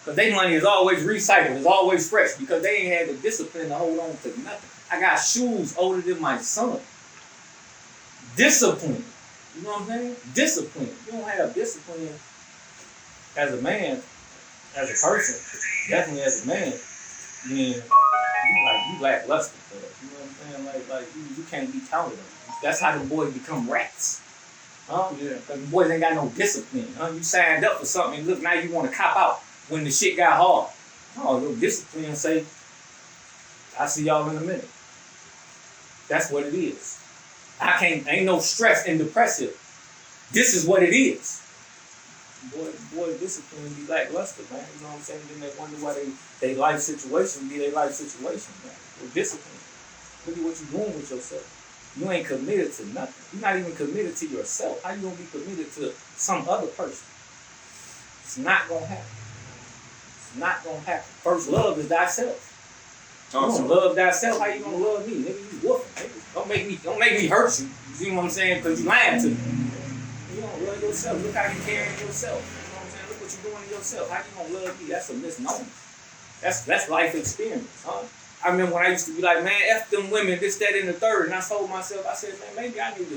Because their money is always recycled, it's always fresh because they ain't had the discipline to hold on to nothing. I got shoes older than my son. discipline. You know what I'm saying? Discipline. You don't have discipline as a man, as a person, definitely as a man, then you lackluster. You know what I'm saying? Like you can't be counted on. That's how the boys become rats. Huh? Yeah. Because the boys ain't got no discipline. Huh? You signed up for something and look, now you want to cop out when the shit got hard. Oh, your discipline say, I'll see y'all in a minute. That's what it is. Ain't no stress and depressive. This is what it is. Boy, discipline be lackluster, man. You know what I'm saying? Then they wonder why they life situation be their life situation, man. With discipline. Look at what you're doing with yourself. You ain't committed to nothing. You're not even committed to yourself. How you gonna be committed to some other person? It's not gonna happen. It's not gonna happen. First love is thyself. You don't love thyself, how you gonna love me? Nigga, you woofing. Nigga. Don't make me hurt you. You see what I'm saying? Because you lying to me. You don't love yourself. Look how you carrying yourself. You know what I'm saying? Look what you doing to yourself. How you gonna love me? That's a misnomer. That's life experience, huh? I remember when I used to be like, man, F them women, this, that, and the third. And I told myself, I said, man, maybe I need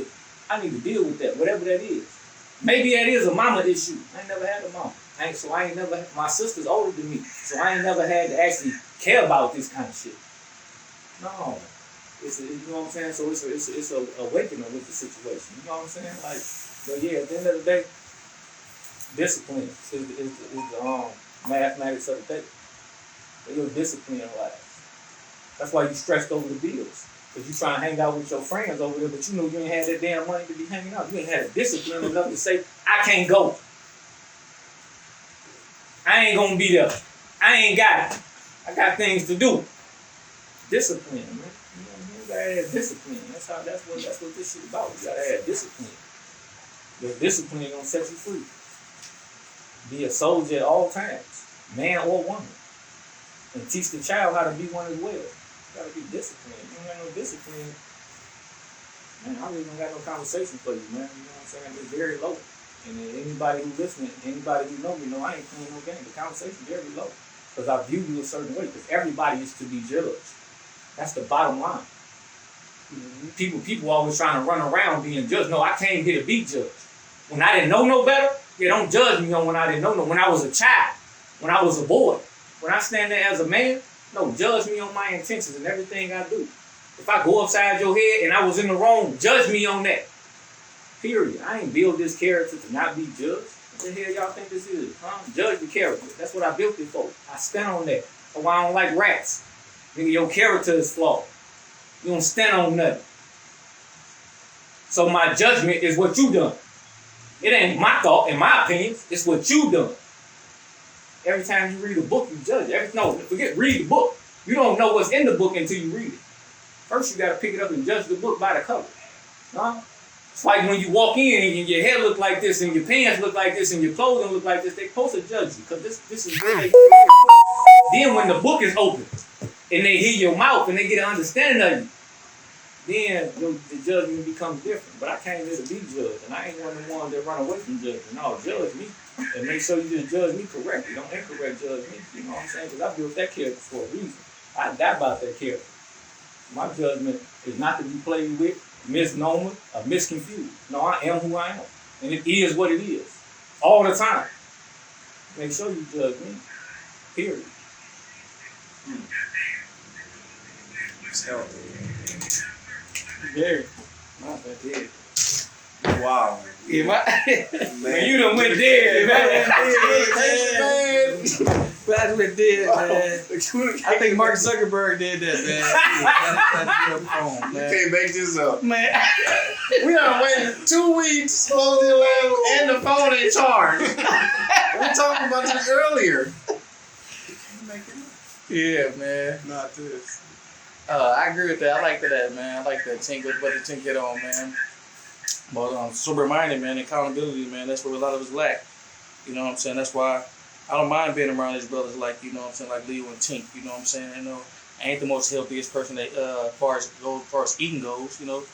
to deal with that, whatever that is. Maybe that is a mama issue. I ain't never had a mama. My sister's older than me, so I ain't never had to actually care about this kind of shit. No. You know what I'm saying? So it's a awakening with the situation. You know what I'm saying? Like, but yeah, at the end of the day, discipline is the mathematics of the day. Your discipline in life. That's why you stressed over the bills. Because you trying to hang out with your friends over there, but you know you ain't had that damn money to be hanging out. You ain't had a discipline enough to say, I can't go. I ain't gonna be there. I ain't got it. I got things to do. Discipline, man. You gotta have discipline. That's what this shit about. You gotta have discipline. Your discipline gonna set you free. Be a soldier at all times, man or woman. And teach the child how to be one as well. You gotta be disciplined. You don't have no discipline, man, I really don't got no conversation for you, man. You know what I'm saying? It's very low. And anybody who's listening, anybody who know me, know I ain't playing no game. The conversation's very low. Because I view you a certain way. Because everybody is to be judged. That's the bottom line. People always trying to run around being judged. No, I came here to be judged. When I didn't know no better, don't judge me on when I didn't know no. When I was a child, when I was a boy, when I stand there as a man, no, judge me on my intentions and everything I do. If I go upside your head and I was in the wrong, judge me on that. Period. I ain't build this character to not be judged. What the hell y'all think this is? Huh? Judge the character. That's what I built it for. I stand on that. That's why I don't like rats. Nigga, your character is flawed. You don't stand on nothing. So my judgment is what you done. It ain't my thought, in my opinion. It's what you done. Every time you read a book, you judge it. Read the book. You don't know what's in the book until you read it. First, you got to pick it up and judge the book by the cover. Huh? It's like when you walk in and your hair look like this and your pants look like this and your clothing look like this, they're supposed to judge you because this is what they do. Then when the book is open and they hear your mouth and they get an understanding of you, then the judgment becomes different. But I came here to be judged, and I ain't one of the ones that run away from judgment. No, judge me and make sure you just judge me correctly. Don't incorrect judge me. You know what I'm saying? Because I built that character for a reason. I die about that character. My judgment is not to be played with, misnomer, or misconfused. No, I am who I am. And it is what it is. All the time. Make sure you judge me. Period. It's healthy. Very. Not that dead. Wow. Yeah, Man, you done went dead, man. That's what did, man. I think Mark Zuckerberg did that, man. That's real phone, man. You can't make this up. Man. We done waited 2 weeks, supposed to left, and the phone in charge. We talked about this earlier. Yeah, man. Not this. I agree with that. I like that, man. I like that tinker, but the tinker on, man. But sober-minded, man, accountability, man. That's what a lot of us lack. You know what I'm saying? That's why I don't mind being around these brothers like, you know what I'm saying, like Leo and Tink. You know what I'm saying? You know, I ain't the most healthiest person that, as far as eating goes, you know.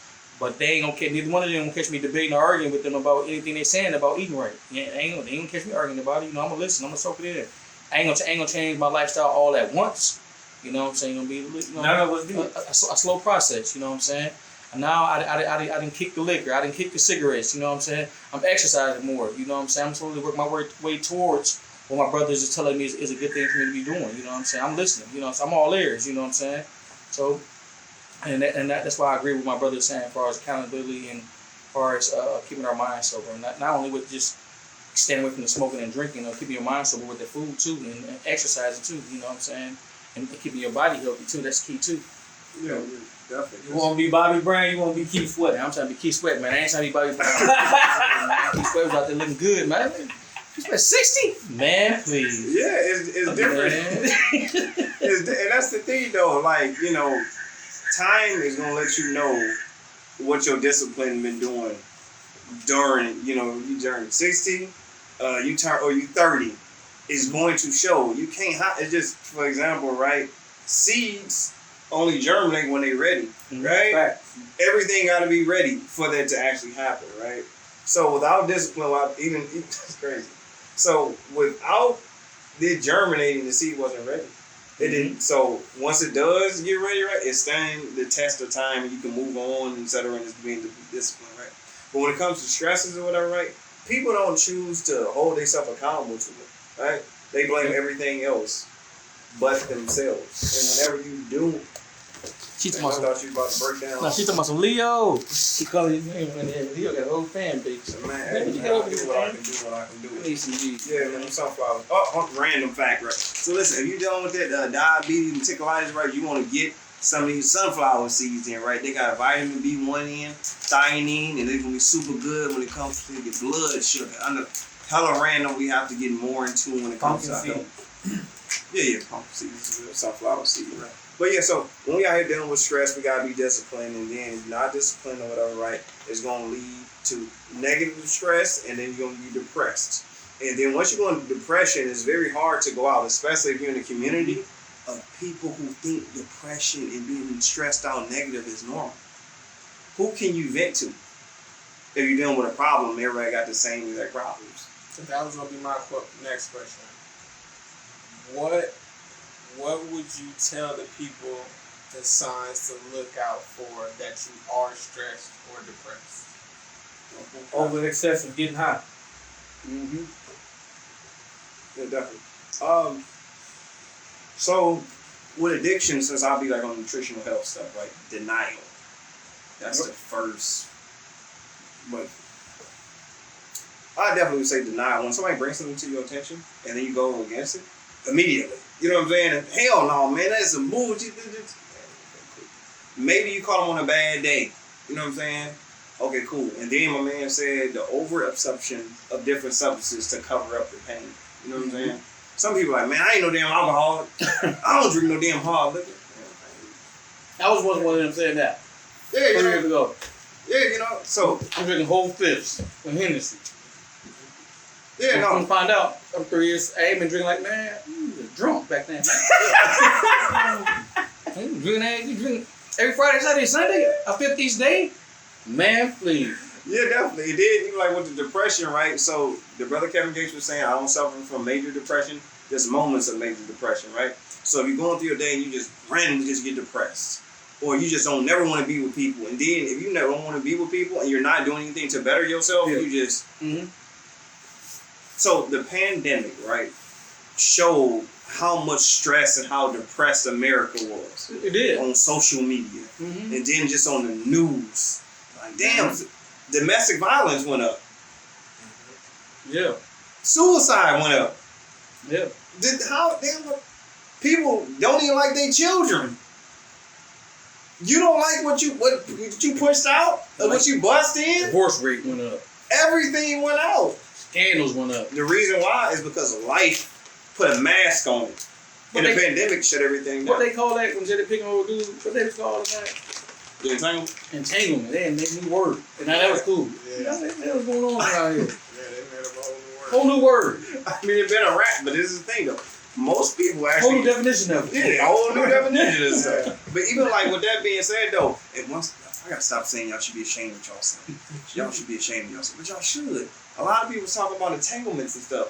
But they ain't gonna catch, neither one of them gonna catch me debating or arguing with them about anything they saying about eating right. Yeah, they ain't gonna catch me arguing about it. You know, I'm gonna listen. I'm gonna soak it in. I ain't gonna change my lifestyle all at once. You know what I'm saying? Gonna be, you know, None of us do. A slow process. You know what I'm saying? Now I didn't kick the liquor. I didn't kick the cigarettes. You know what I'm saying? I'm exercising more. You know what I'm saying? I'm slowly working my way towards what my brothers are telling me is a good thing for me to be doing. You know what I'm saying? I'm listening. You know, so I'm all ears. You know what I'm saying? So, that's why I agree with my brother saying as far as accountability and as far as keeping our minds sober. And not only with just staying away from the smoking and drinking, keeping your mind sober with the food too, and exercising too. You know what I'm saying? And keeping your body healthy too. That's key too. Yeah, definitely. You want to be Bobby Brown? You want to be Keith Sweat? Man, I'm trying to be Keith Sweat, man. I ain't trying to be Bobby Brown. Keith Sweat was out there looking good, man. Keith Sweat 60? Man, please. Yeah, it's different. And that's the thing, though. Like, you know, time is going to let you know what your discipline been doing during, you know, you turn 60, you 30. Is going to show. You can't hide. It's just, for example, right? Seeds only germinate when they're ready, right? Right. Everything got to be ready for that to actually happen, right? So without discipline, it's crazy. So without it germinating, the seed wasn't ready. It didn't. So once it does get ready, right, it's standing the test of time, and you can move on, etc. And it's being discipline, right? But when it comes to stresses or whatever, right, people don't choose to hold themselves accountable to it, right? They blame everything else but themselves. And whenever you do, She I talking about thought you about to break down. no, she talking about some Leo. She calling his name when Leo got a whole fan base. Man, Man, you I got do what I can do, what I can do. I need some G's. Yeah, man, I'm sunflowers. Oh, random fact, right? So listen, if you're dealing with that diabetes and tickleitis, right, you want to get some of these sunflower seeds in, right? They got vitamin B1 in, thiamine, and they're going to be super good when it comes to your blood sugar. I know, hella random, we have to get more into when it comes to health. Yeah, pumpkin seeds, sunflower seeds, right? But yeah, so when we out here dealing with stress, we gotta be disciplined, and then if you're not disciplined or whatever, right, it's gonna lead to negative stress, and then you're gonna be depressed. And then once you go into depression, it's very hard to go out, especially if you're in a community of people who think depression and being stressed out negative is normal. Who can you vent to? If you're dealing with a problem, everybody got the same exact problems. So that was gonna be my next question. What would you tell the people the signs to look out for that you are stressed or depressed? Over excessive getting high. Mm-hmm. Yeah, definitely. So with addiction, since I'll be like on nutritional health stuff, right? Denial. That's the first. But I definitely would say denial. When somebody brings something to your attention and then you go against it, immediately. You know what I'm saying? And hell no, man, that's some bullshit. Maybe you caught him on a bad day. You know what I'm saying? Okay, cool. And then my man said the over-absorption of different substances to cover up the pain. You know what I'm saying? Some people are like, man, I ain't no damn alcoholic. I don't drink no damn hard liquor. I was one of them saying that. Yeah, you 3 know. years ago. Yeah, you know. So I'm drinking whole fifths of Hennessy. yeah, I'm no. find out. I'm 3 years. I ain't been drinking like, man, you was drunk back then. You drink every Friday, Saturday, Sunday, a 50s day? Man, please. Yeah, definitely. It did. Even like with the depression, right? So the brother Kevin Gates was saying, I don't suffer from major depression, just moments of major depression, right? So if you're going through your day and you just randomly just get depressed, or you just don't never want to be with people, and then if you never want to be with people and you're not doing anything to better yourself, you just. Mm-hmm. So the pandemic, right, showed how much stress and how depressed America was. It did. On social media. Mm-hmm. And then just on the news. Like, damn, domestic violence went up. Yeah. Suicide went up. Yeah. People don't even like their children. You don't like what you pushed out or what you bust in? Divorce rate went up. Everything went out. Scandals went up. The reason why is because life put a mask on it. And the pandemic shut everything down. What they call that when Jada Pinkett would do? What they call that? The entanglement? Entanglement. They made new word. And now that was cool. Yeah. What was going on around here? Yeah, they made up a Whole new word. I mean, it's been a rap, but this is the thing though. Most people Whole actually. new definition of it. Yeah, a whole new definition of stuff. But even like with that being said though, I gotta stop saying y'all should be ashamed of y'all. Y'all should be ashamed of yourself. But y'all should. A lot of people talk about entanglements and stuff.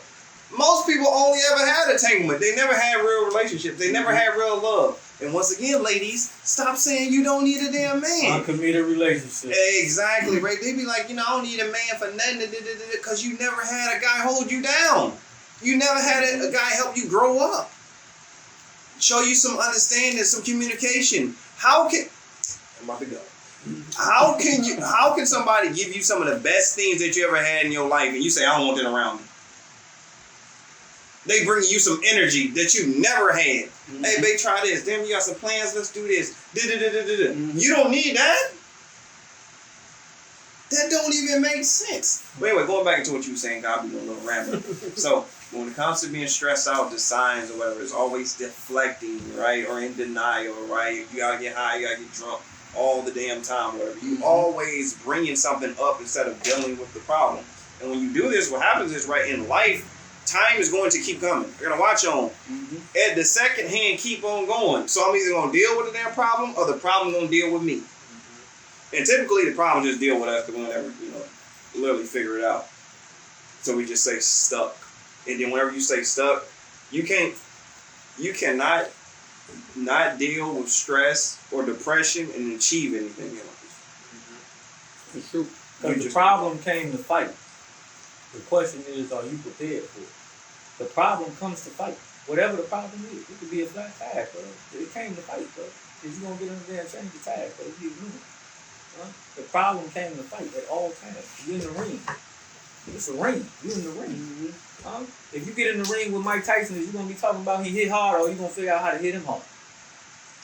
Most people only ever had entanglement. They never had real relationships. They never had real love. And once again, ladies, stop saying you don't need a damn man. Uncommitted relationship. Exactly, right? They be like, I don't need a man for nothing because you never had a guy hold you down. You never had a guy help you grow up. Show you some understanding, some communication. I'm about to go. How can somebody give you some of the best things that you ever had in your life and you say, I don't want that around me? They bring you some energy that you never had. Mm-hmm. Hey, babe, try this. Damn, you got some plans. Let's do this. Mm-hmm. You don't need that. That don't even make sense. But anyway, going back into what you were saying, God, we doing a little rambling. So when it comes to being stressed out, the signs or whatever, it's always deflecting, right? Or in denial, right? You gotta get high, you gotta get drunk all the damn time, whatever. You always bringing something up instead of dealing with the problem. And when you do this, what happens is, right, in life, time is going to keep coming. You're going to watch on. At the second hand, keep on going. So I'm either going to deal with the damn problem or the problem going to deal with me. And typically the problem just deal with us whenever, literally figure it out. So we just say stuck. And then whenever you say stuck, you cannot not deal with stress or depression and achieve anything in life. It's true. Because the problem came to fight. The question is, are you prepared for it? The problem comes to fight. Whatever the problem is, it could be a flat tire, bro. It came to fight, bro. If you're going to get in there and change the tire, bro, you get moving. The problem came to fight at all times. You're in the ring. It's a ring. You're in the ring. If you get in the ring with Mike Tyson, you're going to be talking about he hit hard or you're going to figure out how to hit him hard.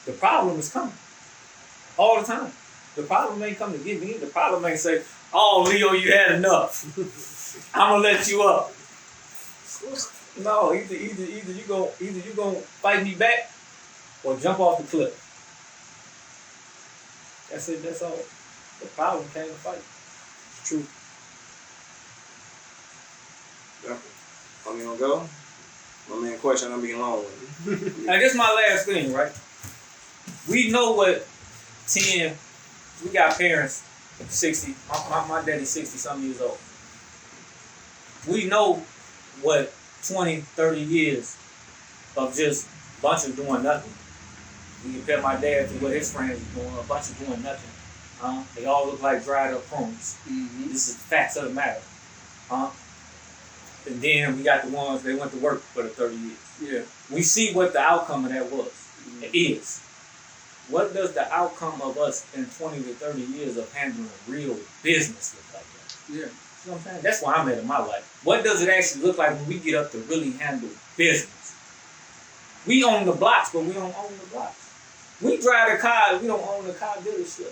The problem is coming. All the time. The problem ain't come to get me. The problem ain't say, oh, Leo, you had enough. I'm gonna let you up. No, either you gonna fight me back or jump off the cliff. That's it. That's all. The problem came to fight. It's true. Yeah. I'm gonna go. My man, question. I'm being long with you. Now, this is my last thing, right? We know what 10. We got parents 60. My daddy's 60 some years old. We know what 20, 30 years of just a bunch of doing nothing. We compare my dad to what his friends are doing, a bunch of doing nothing. They all look like dried up prunes. This is the facts of the matter. And then we got the ones they went to work for the 30 years. Yeah. We see what the outcome of that was. It is. What does the outcome of us in 20 to 30 years of handling real business look like that? Yeah. You know what I'm saying? That's where I'm at in my life. What does it actually look like when we get up to really handle business? We own the blocks, but we don't own the blocks. We drive the cars, we don't own the car dealership.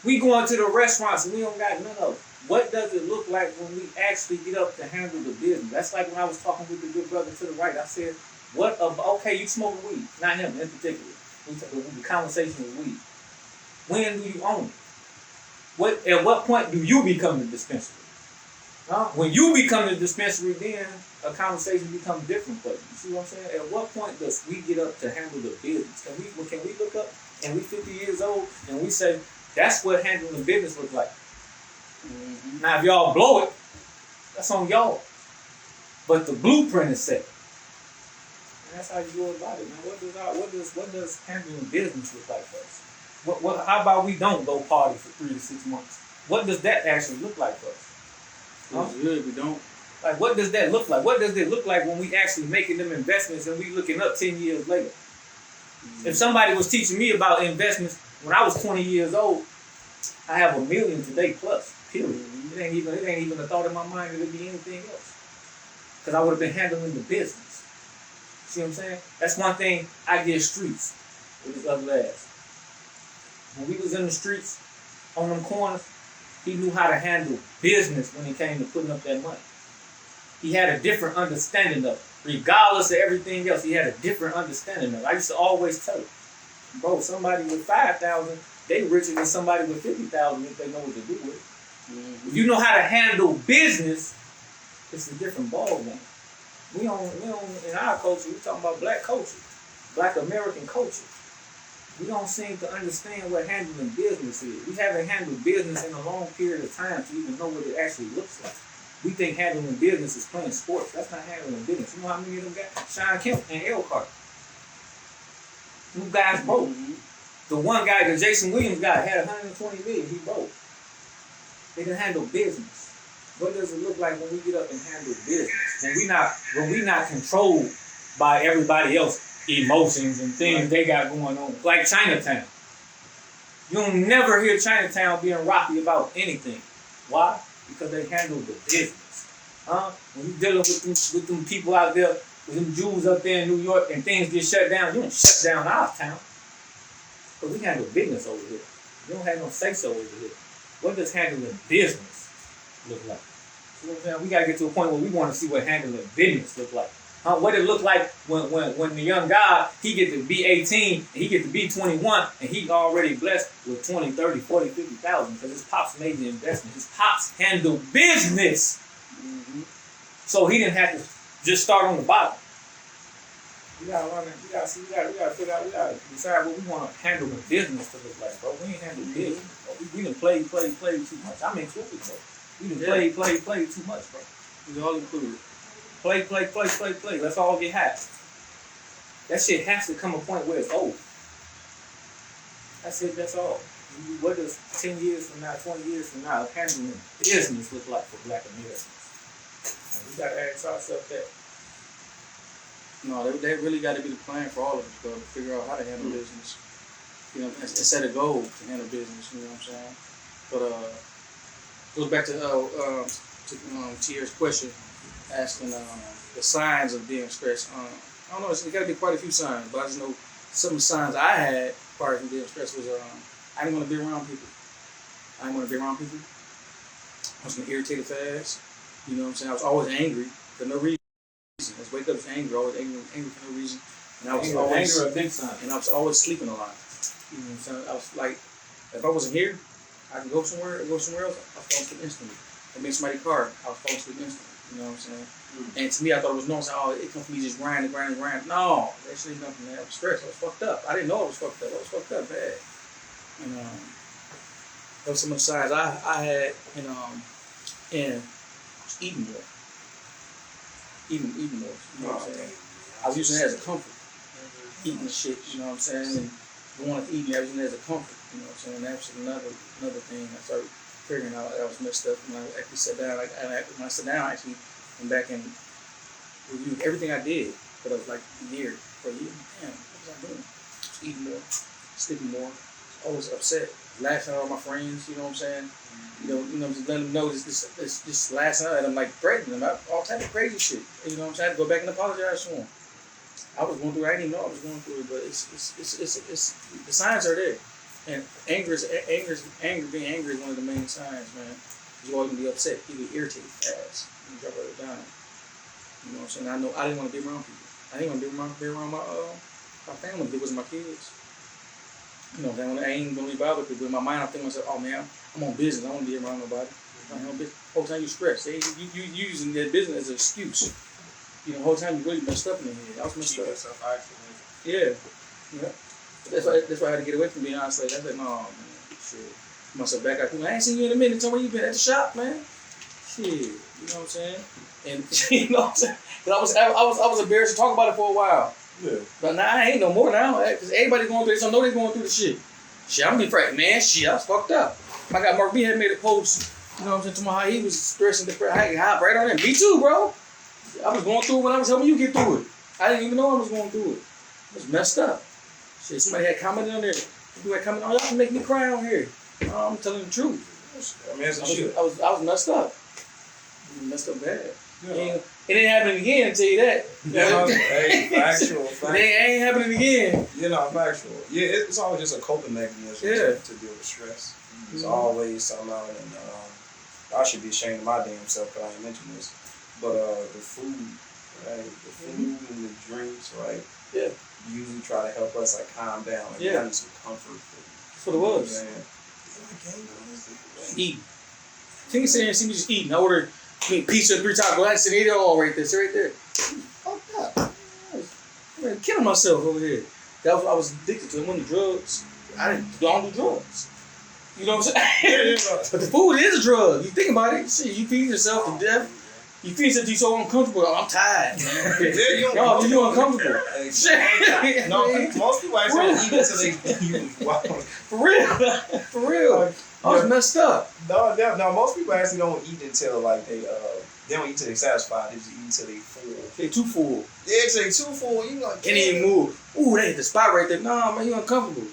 We go into the restaurants and we don't got none of it. What does it look like when we actually get up to handle the business? That's like when I was talking with the good brother to the right. I said, okay, you smoke weed. Not him in particular. The conversation with weed. When do you own it? At what point do you become the dispensary? When you become the dispensary, then a conversation becomes different for you. You see what I'm saying? At what point does we get up to handle the business? Can we look up and we 50 years old and we say, that's what handling the business looks like? Now, if y'all blow it, that's on y'all. But the blueprint is set. And that's how you go about it, man. What does handling business look like for us? How about we don't go party for 3 to 6 months? What does that actually look like for us? Good, we don't. Like, what does that look like? What does it look like when we actually making them investments and we looking up 10 years later? If somebody was teaching me about investments when I was 20 years old, I have $1 million today plus, period. It ain't even a thought in my mind that it'd be anything else. Because I would have been handling the business. See what I'm saying? That's one thing I get streets with his other ass. When we was in the streets, on them corners, he knew how to handle business when it came to putting up that money. He had a different understanding of it. Regardless of everything else, he had a different understanding of it. I used to always tell him, bro, somebody with 5,000, they richer than somebody with 50,000 if they know what to do with it. If you know how to handle business, it's a different ballgame. We don't, in our culture, we talking about black culture, black American culture. We don't seem to understand what handling business is. We haven't handled business in a long period of time to even know what it actually looks like. We think handling business is playing sports. That's not handling business. You know how many of them got Sean Kemp and Elkhart? Them guys broke. The one guy, the Jason Williams guy, had 120 million. He broke. They didn't handle business. What does it look like when we get up and handle business? When we not controlled by everybody else emotions and things they got going on, like Chinatown. You'll never hear Chinatown being rocky about anything. Why? Because they handle the business. When you're dealing with them people out there, with them Jews up there in New York, and things get shut down, you don't shut down our town. But we handle business over here. You don't have no say-so over here. What does handling business look like? You know what I'm saying? We gotta get to a point where we want to see what handling business look like. What it look like when the young guy, he get to be 18 and he get to be 21 and he already blessed with 20, 30, 40, 50,000 because his pops made the investment. His pops handled business. So he didn't have to just start on the bottom. We gotta learn it. We gotta figure out, we gotta decide what we want to handle the business to look like, bro. We ain't handle business, bro. We done play too much. I'm included, bro. We done play too much, bro. We all included. Play. Let's all get happy. That shit has to come a point where it's over. That's it, that's all. What does 10 years from now, 20 years from now, handling business look like for Black Americans? And we gotta ask ourselves that. No, they really got to be the plan for all of us, bro, to figure out how to handle business. You know, and set a goal to handle business. You know what I'm saying? But goes back to Tier's question, asking the signs of being stressed. I don't know. It's got to be quite a few signs, but I just know some of the signs I had prior to being stressed was I didn't want to be around people. I was gonna irritate fast. You know what I'm saying? I was always angry for no reason. I was wake up angry, always angry for no reason. And I was always anger a big sign. And I was always sleeping a lot. You know what I'm saying? I was like, if I wasn't here, I could go somewhere else. I fall asleep instantly. If make somebody's car, I would fall asleep instantly. You know what I'm saying? And to me, I thought it was normal. Oh, it comes from me just grinding. No, that shit ain't nothing, man. I was stressed. I was fucked up. I didn't know I was fucked up. I was fucked up bad. And that was some of the signs I had. And I was eating more. Eating more. You know what I'm saying? I was using it as a comfort. Eating the shit. You know what I'm saying? And going to eat, I was using it as a comfort. You know what I'm saying? That was another thing I started figuring out that I was messed up when I actually sat down. When I sat down, I actually went back and reviewed everything I did for a year. Damn, what was I doing? Just eating more, sleeping more, always upset, laughing at all my friends. You know what I'm saying? You know, just letting them know this last night. I'm like threatening them about all types of crazy shit. You know what I'm saying? I had to go back and apologize to them. I was going through it. I didn't even know I was going through it, but it's the signs are there. And being angry is one of the main signs, man. You always gonna be upset. You get irritated fast. You drop it down. You know what I'm saying? I know I didn't want to be around people. I didn't want to be around my family. It wasn't my kids. You know what I'm saying? I ain't gonna be bothered with people. In my mind, I'm thinking to myself, oh man, I'm on business. I don't want to be around nobody. Whole time you stressed. You using that business as an excuse. You know, the whole time you really messed up in the head. I was messed up. Yeah. That's why I had to get away from being honest. I said, no, man, shit. Put myself back out. I ain't seen you in a minute. Tell me where you been at the shop, man. Shit, you know what I'm saying? And you know what I'm saying? But I was embarrassed to talk about it for a while. Yeah. But now I ain't no more now. Because everybody going through this. I know they going through the shit. Shit, I'm being frightened, man. Shit, I was fucked up. My guy Mark B had made a post. You know what I'm saying? To how he was stressing, depressed. I got right on him. Me too, bro. I was going through it when I was helping you get through it. I didn't even know I was going through it. I was messed up. Shit, somebody had commented on there. People had commented, oh, y'all can make me cry on here. I'm telling the truth. I mean, I was messed up. I was messed up bad. Yeah. It ain't happening again, I tell you that. Hey, factual. It ain't happening again. Factual. Yeah, it's always just a coping mechanism to deal with stress. It's always something out, and I should be ashamed of my damn self because I ain't mentioned this. But the food, right? The food and the drinks, right? Yeah. Usually try to help us calm down. I need some comfort food. That's what it was. Eating. Think sit here and see me just eating. I ordered pizza 3 tacos. I said, eat it all right there. Sit right there. Fucked up. I'm killing myself over here. I was addicted to them. When the drugs, I don't do drugs. You know what I'm saying? But the food is a drug. You think about it. Shit, you feed yourself to death. You feed yourself to you so uncomfortable. I'm tired. No, you uncomfortable. Shit. No, most people actually don't eat until they For real. I was messed up. No, most people actually don't eat until like they don't eat till they satisfied. They just eat until they full. They too full. Yeah, till they too full. You know, Can't even move. Ooh, that hit the spot right there. Nah, man, you uncomfortable.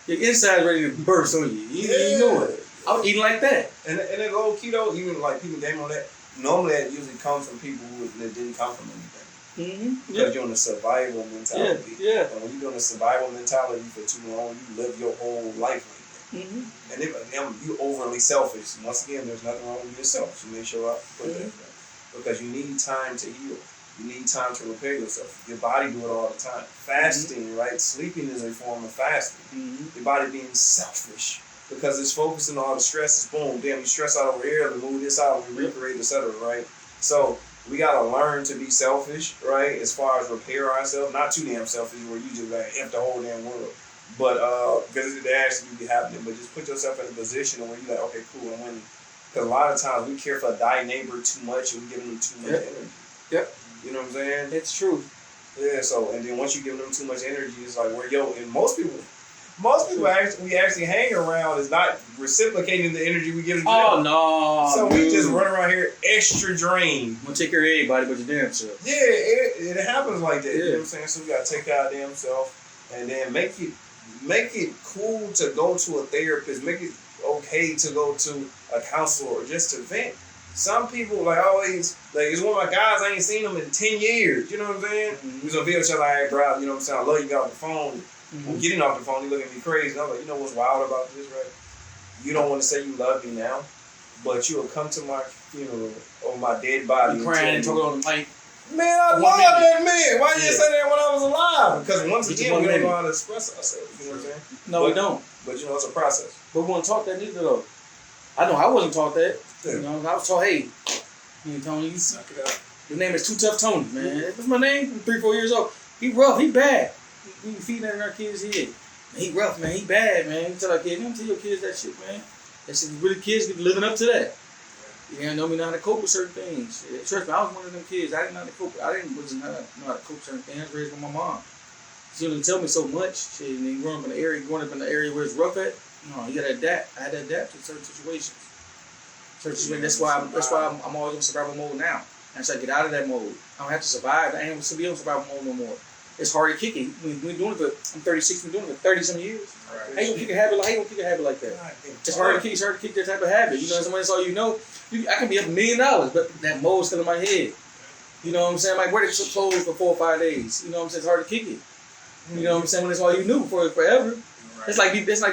Your inside's ready to burst on you. You know it. I was eating like that. And then low keto, even like people game on that. Normally, that usually comes from people that didn't come from anything. Because you're in a survival mentality. Yeah. And when you're doing a survival mentality for too long, you live your whole life like that. And if you overly selfish. And once again, there's nothing wrong with yourself. So make sure I put that there. Because you need time to heal. You need time to repair yourself. Your body do it all the time. Fasting, right? Sleeping is a form of fasting. Your body being selfish. Because it's focusing on all the stress. It's boom, damn, you stress out over here, we move this out, we recreate, etc., right? So we gotta learn to be selfish, right? As far as repair ourselves, not too damn selfish where you just like F the whole damn world. But because it actually be happening, but just put yourself in a position where you're like, okay, cool, I'm winning. Because a lot of times we care for thy neighbor too much and we give them too much energy. You know what I'm saying? It's true. Yeah, so and then once you give them too much energy, it's like and most people actually hang around is not reciprocating the energy we give them. Oh no! So we just run around here extra drained. I'm gonna take care of everybody but your damn self. Yeah, it happens like that. Yeah. You know what I'm saying? So we gotta take care of our damn self and then make it cool to go to a therapist. Make it okay to go to a counselor or just to vent. Some people always it's one of my guys. I ain't seen them in 10 years. You know what I'm saying? We gonna feel each other like, bro. You know what I'm saying? I love you. Got off the phone. I'm getting off the phone, he looking at me crazy. And I'm like, you know what's wild about this, right? You don't want to say you love me now, but you will come to my funeral or my dead body. You crying and talking on the mic. Man, I love that man. Why didn't you say that when I was alive? Because once again, we don't know how to express ourselves. You know what I'm saying? No, we don't. But you know, it's a process. But we won't talk that neither, though. I know I wasn't taught that. Yeah. You know, I was taught, hey, Tony, you suck it up. His name is Too Tough Tony, man. That's my name. I'm 3-4 years old. He rough. He bad. We feeding that in our kids' head. He rough, man. He bad, man. You tell our kids, don't tell your kids that shit, man. That shit, really kids be living up to that. You know, we know how to cope with certain things. Trust me, I was one of them kids. I didn't know how to cope. Wasn't know how to cope with certain things. I was raised by my mom. She didn't tell me so much. She didn't growing up in the area where it's rough at. No, you gotta adapt. I had to adapt to certain situations. That's why I'm always in survival mode now. I try to get out of that mode. I don't have to survive. I ain't gonna be on survival mode no more. It's hard to kick it. We've been doing it for, I'm 36, we've been doing it for 30-some years. Right. How you gonna kick a habit like that? It's hard to kick that type of habit. You know, somebody that's all you know. I can be up $1 million, but that mold's still in my head. You know what I'm saying? Like, wear the clothes for 4 or 5 days. You know what I'm saying? It's hard to kick it. You know what I'm saying? When it's all you knew for forever. Right. It's like me playing.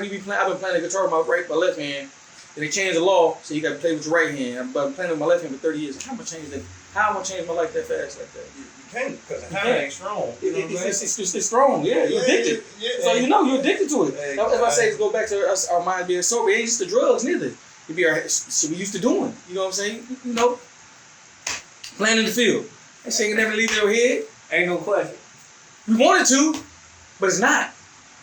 I've been playing the guitar with my left hand. And they changed the law, so you got to play with your right hand. I've been playing with my left hand for 30 years. How am I change that? How am I change my life that fast like that? You can't, because the hand ain't strong. It's strong, yeah. You're addicted. So you know you're addicted to it. If I say go back to us, our mind being sober, it ain't just the drugs neither. It be our shit we used to doing. You know what I'm saying? You know, playing in the field. That shit can never leave your head. Ain't no question. We wanted to, but it's not.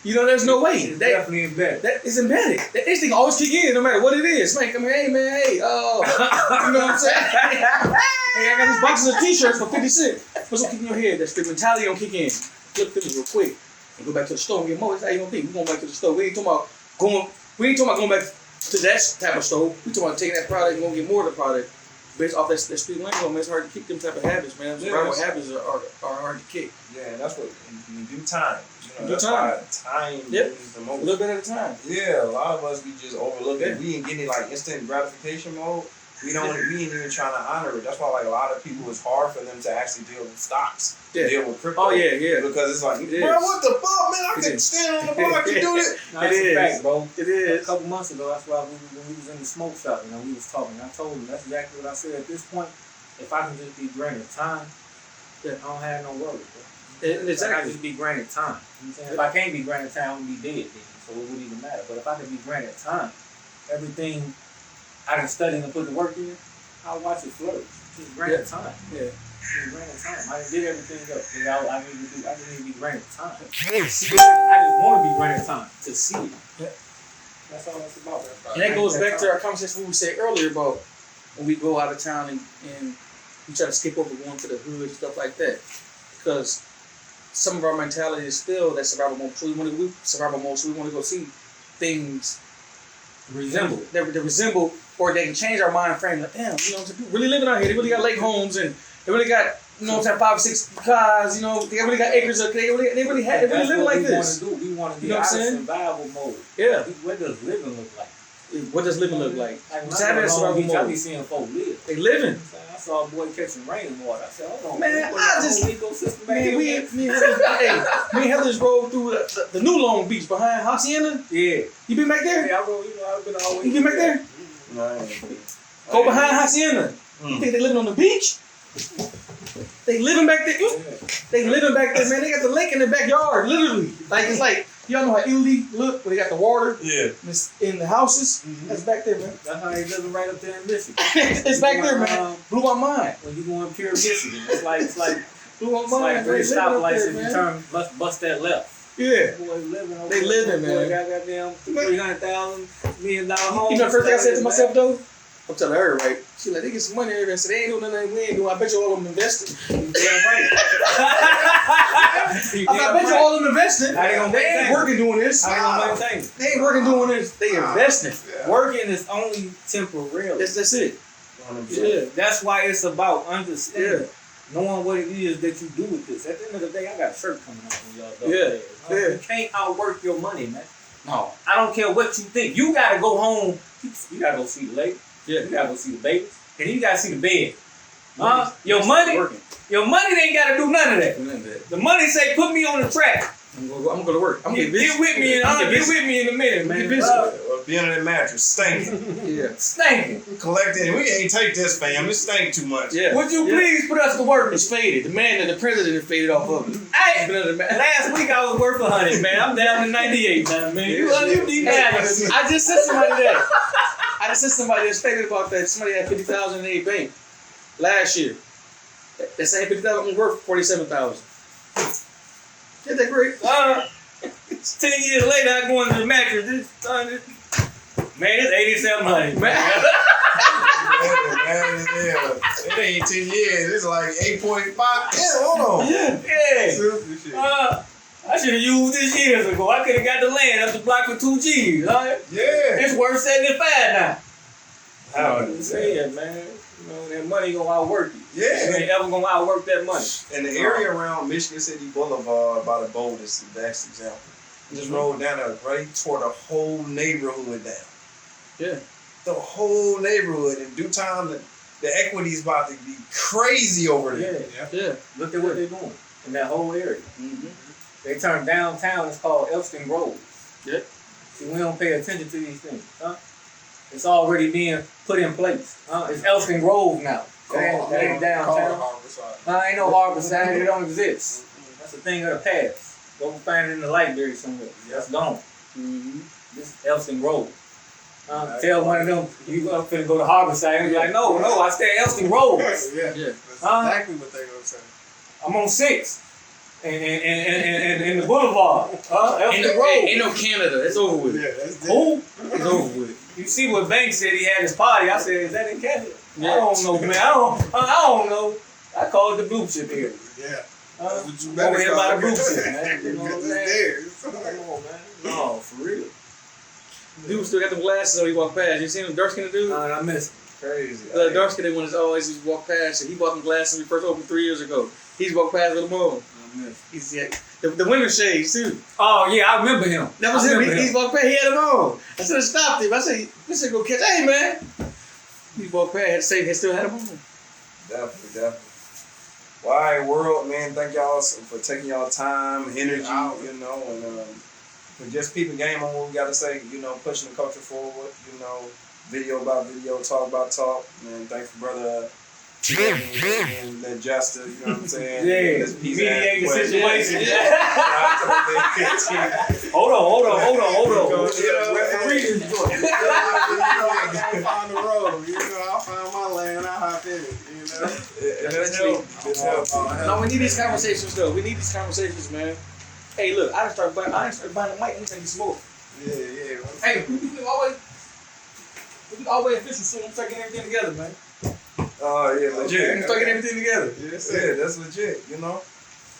You know, there's no way. It's definitely embedded. That is embedded. That instinct always kick in, no matter what it is. Man, come here, hey man, hey, you know what I'm saying? Hey, I got these boxes of t-shirts for 50 cents. What's gonna kick in your head? That strict mentality gonna kick in. Flip things real quick and go back to the store and get more. That's how you gonna think. We going back to the store. We ain't talking about going back to that type of store. We talking about taking that product and gonna get more of the product based off that street lingo. Man, it's hard to kick them type of habits, man. Survival habits are hard to kick. Yeah, and that's what in due time. That's why time is the most. A little bit at a time. Yeah, a lot of us, we just overlook it. We ain't getting like instant gratification mode. We ain't even trying to honor it. That's why like a lot of people, it's hard for them to actually deal with stocks, deal with crypto. Oh yeah. Because it's like, bro, what the fuck, man? I can stand on the block and do this. That's a fact, bro. It is. A couple months ago, that's why when we was in the smoke shop, we was talking. I told him that's exactly what I said. At this point, if I can just be granted time, I don't have no worries, bro. Exactly. I can just be granted time. You know what I'm saying? If I can't be granted time, I'm gonna be dead then. So it wouldn't even matter. But if I can be granted time, everything I can study and put the work in, I'll watch it flourish. Just granted time. Yeah. Just granted time. I done did everything else. I just need to be granted time. I just want to be granted time to see it. Yeah. That's all it's about. And that goes back to our conversation we said earlier about when we go out of town and we try to skip over going to the hood and stuff like that. Because some of our mentality is still that survival mode. So we want to go see things that resemble, or they can change our mind frame. Like, damn, you know, people really living out here. They really got lake homes and they really got, you know what I'm saying, 5 or 6 cars. You know, they really got acres. They really living like this. We want to You be know what out I'm of saying? survival mode. Yeah. What does living look like? What does living look like? Like when What's I happening in go to survival Long Beach, I be mode? seeing folks live. They living. I saw a boy catching rainwater. I said, hold on, Man, what I the just- whole ecosystem back Man, here, me and Heather just rode through the new Long Beach behind Hacienda. Yeah. You been back there? Yeah, I go, you know, I've been always. You been back there? No, I ain't. Go behind Hacienda. You think they living on the beach? They living back there. They living back there, man. They got the lake in their backyard, literally. Like it's like y'all know how Italy look when they got the water Yeah. in the houses. That's back there, man. That's how they living right up there in Michigan. It's back there, man. Blew my mind. When you go in pure Michigan, it's like Blew my it's mind. like They three living up stoplights there, if you man. turn bust that left. Yeah. Boy, living over They there. living, Boy, man. got goddamn $300,000 million home. You know the first thing I said to myself though? I'm telling her, right? She like, they get some money every day. I said, they ain't doing nothing we ain't doing. I bet you all of them invested. You damn right. I bet you all of them invested. How they gonna They ain't maintain? working doing this. How they gonna maintain? They ain't working doing this. They investing. Working is only temporary. That's it. 100%. Yeah. That's why it's about understanding. Yeah. Knowing what it is that you do with this. At the end of the day, I got a shirt coming out from y'all. Yeah. Yeah. You can't outwork your money, man. No. I don't care what you think. You gotta go home. You gotta go see the lake. Yeah. You gotta go see the babies. And you gotta see the bed. Your money Working. ain't gotta do none of that. The money say put me on the track. I'm gonna go to work. I'm Get getting busy. with me in a minute, man. Get busy. Be under that mattress, stinking. Yeah. Stinking. Collecting. We can't take this, fam. It stank too much. Yeah. Would you please put us to work? It's faded. The man and the president is faded off of it. Hey, Been under the man. last week I was worth 100, man. I'm down to 98 now, man. You need that. I just sent somebody that. I just sent somebody that's faded about that. Somebody had $50,000 in their bank last year. That same $50,000 was worth $47,000. Isn't that great? 10 years later, I go into the mattress. Man, it's 8,700. Man. Man, it ain't 10 years. It's like 8.5. Yeah, hold on. Yeah. Yeah. I should have used this years ago. I could have got the land up the block for 2 G's. Right? Yeah. It's worth 75 now. How I'm saying, man. You know, that money gonna outwork you. Yeah. You ain't ever gonna outwork that money. And the area around Michigan City Boulevard by the boat is the best example. Just rolled down there, right? Tore the whole neighborhood down. Yeah. The whole neighborhood. In due time, the equity's about to be crazy over there. Yeah. Look at what they're doing in that whole area. Mm-hmm. They turned downtown, it's called Elston Grove. Yeah. See, we don't pay attention to these things. Huh? It's already being put in place. It's Elston Grove now. That ain't downtown. Ain't no harbor side, it don't exist. That's a thing of the past. Go find it in the library somewhere. That's gone. Mm-hmm. This is Elston Grove. Tell one of them, you finna go to Harborside, and be like, no, I stay at Elston Grove. Yeah, that's exactly what they're gonna say. I'm on 6th. And the boulevard. Elston Grove. Ain't no Canada. It's over with. Yeah, that's Who? It's over with. You see what Banks said he had his party. I said, is that in Canada? Yeah. I don't know, man. I don't know. I call it the blue chip here. Yeah. What What you over better here call by it. the blue chip, man. You know what I'm saying? It's Come there. on, man. No, for real. Dude still got them glasses on. He walked past. You seen him dark skinned dude? I missed it. Crazy. The dark skinned one is always just walk past. And he bought them glasses when we first opened 3 years ago. He's walked past with them on. I missed it. He's the women's shades too. Oh, yeah, I remember him. That was I him. remember He's walked past. He had them on. I should have stopped him. I said, "This should go catch." Hey man. He walked past. Had to say he still had them on. Definitely. Well, all right, world, man. Thank y'all for taking y'all time, energy, you know, and for just peeping game on what we got to say, you know, pushing the culture forward, you know, video about video, talk about talk. Man, thanks for brother and that Justice, you know what I'm saying? Yeah, This piece mediate the of ass situation. question. Hold on. Referee. I'll find the road. You know, I'll find my lane and I'll hop in it. You know. It's helpful. No, we need these conversations though. We need these conversations, man. Hey, look, I done started buying the mic. I'm gonna smoke. Yeah. Hey, we always official soon. I'm taking everything together, man. Oh, yeah, legit. I'm taking everything together. Yeah, that's legit, you know?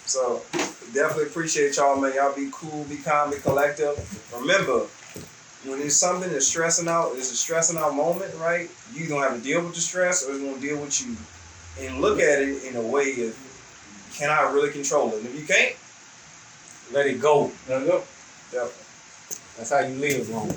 So, definitely appreciate y'all, man. Y'all be cool, be calm, be collective. Remember, when it's something that's stressing out, it's a stressing out moment, right? You don't have to deal with the stress, or it's going to deal with you. And look at it in a way of, can I really control it? And if you can't, Let it go. Definitely. That's how you live, wrong.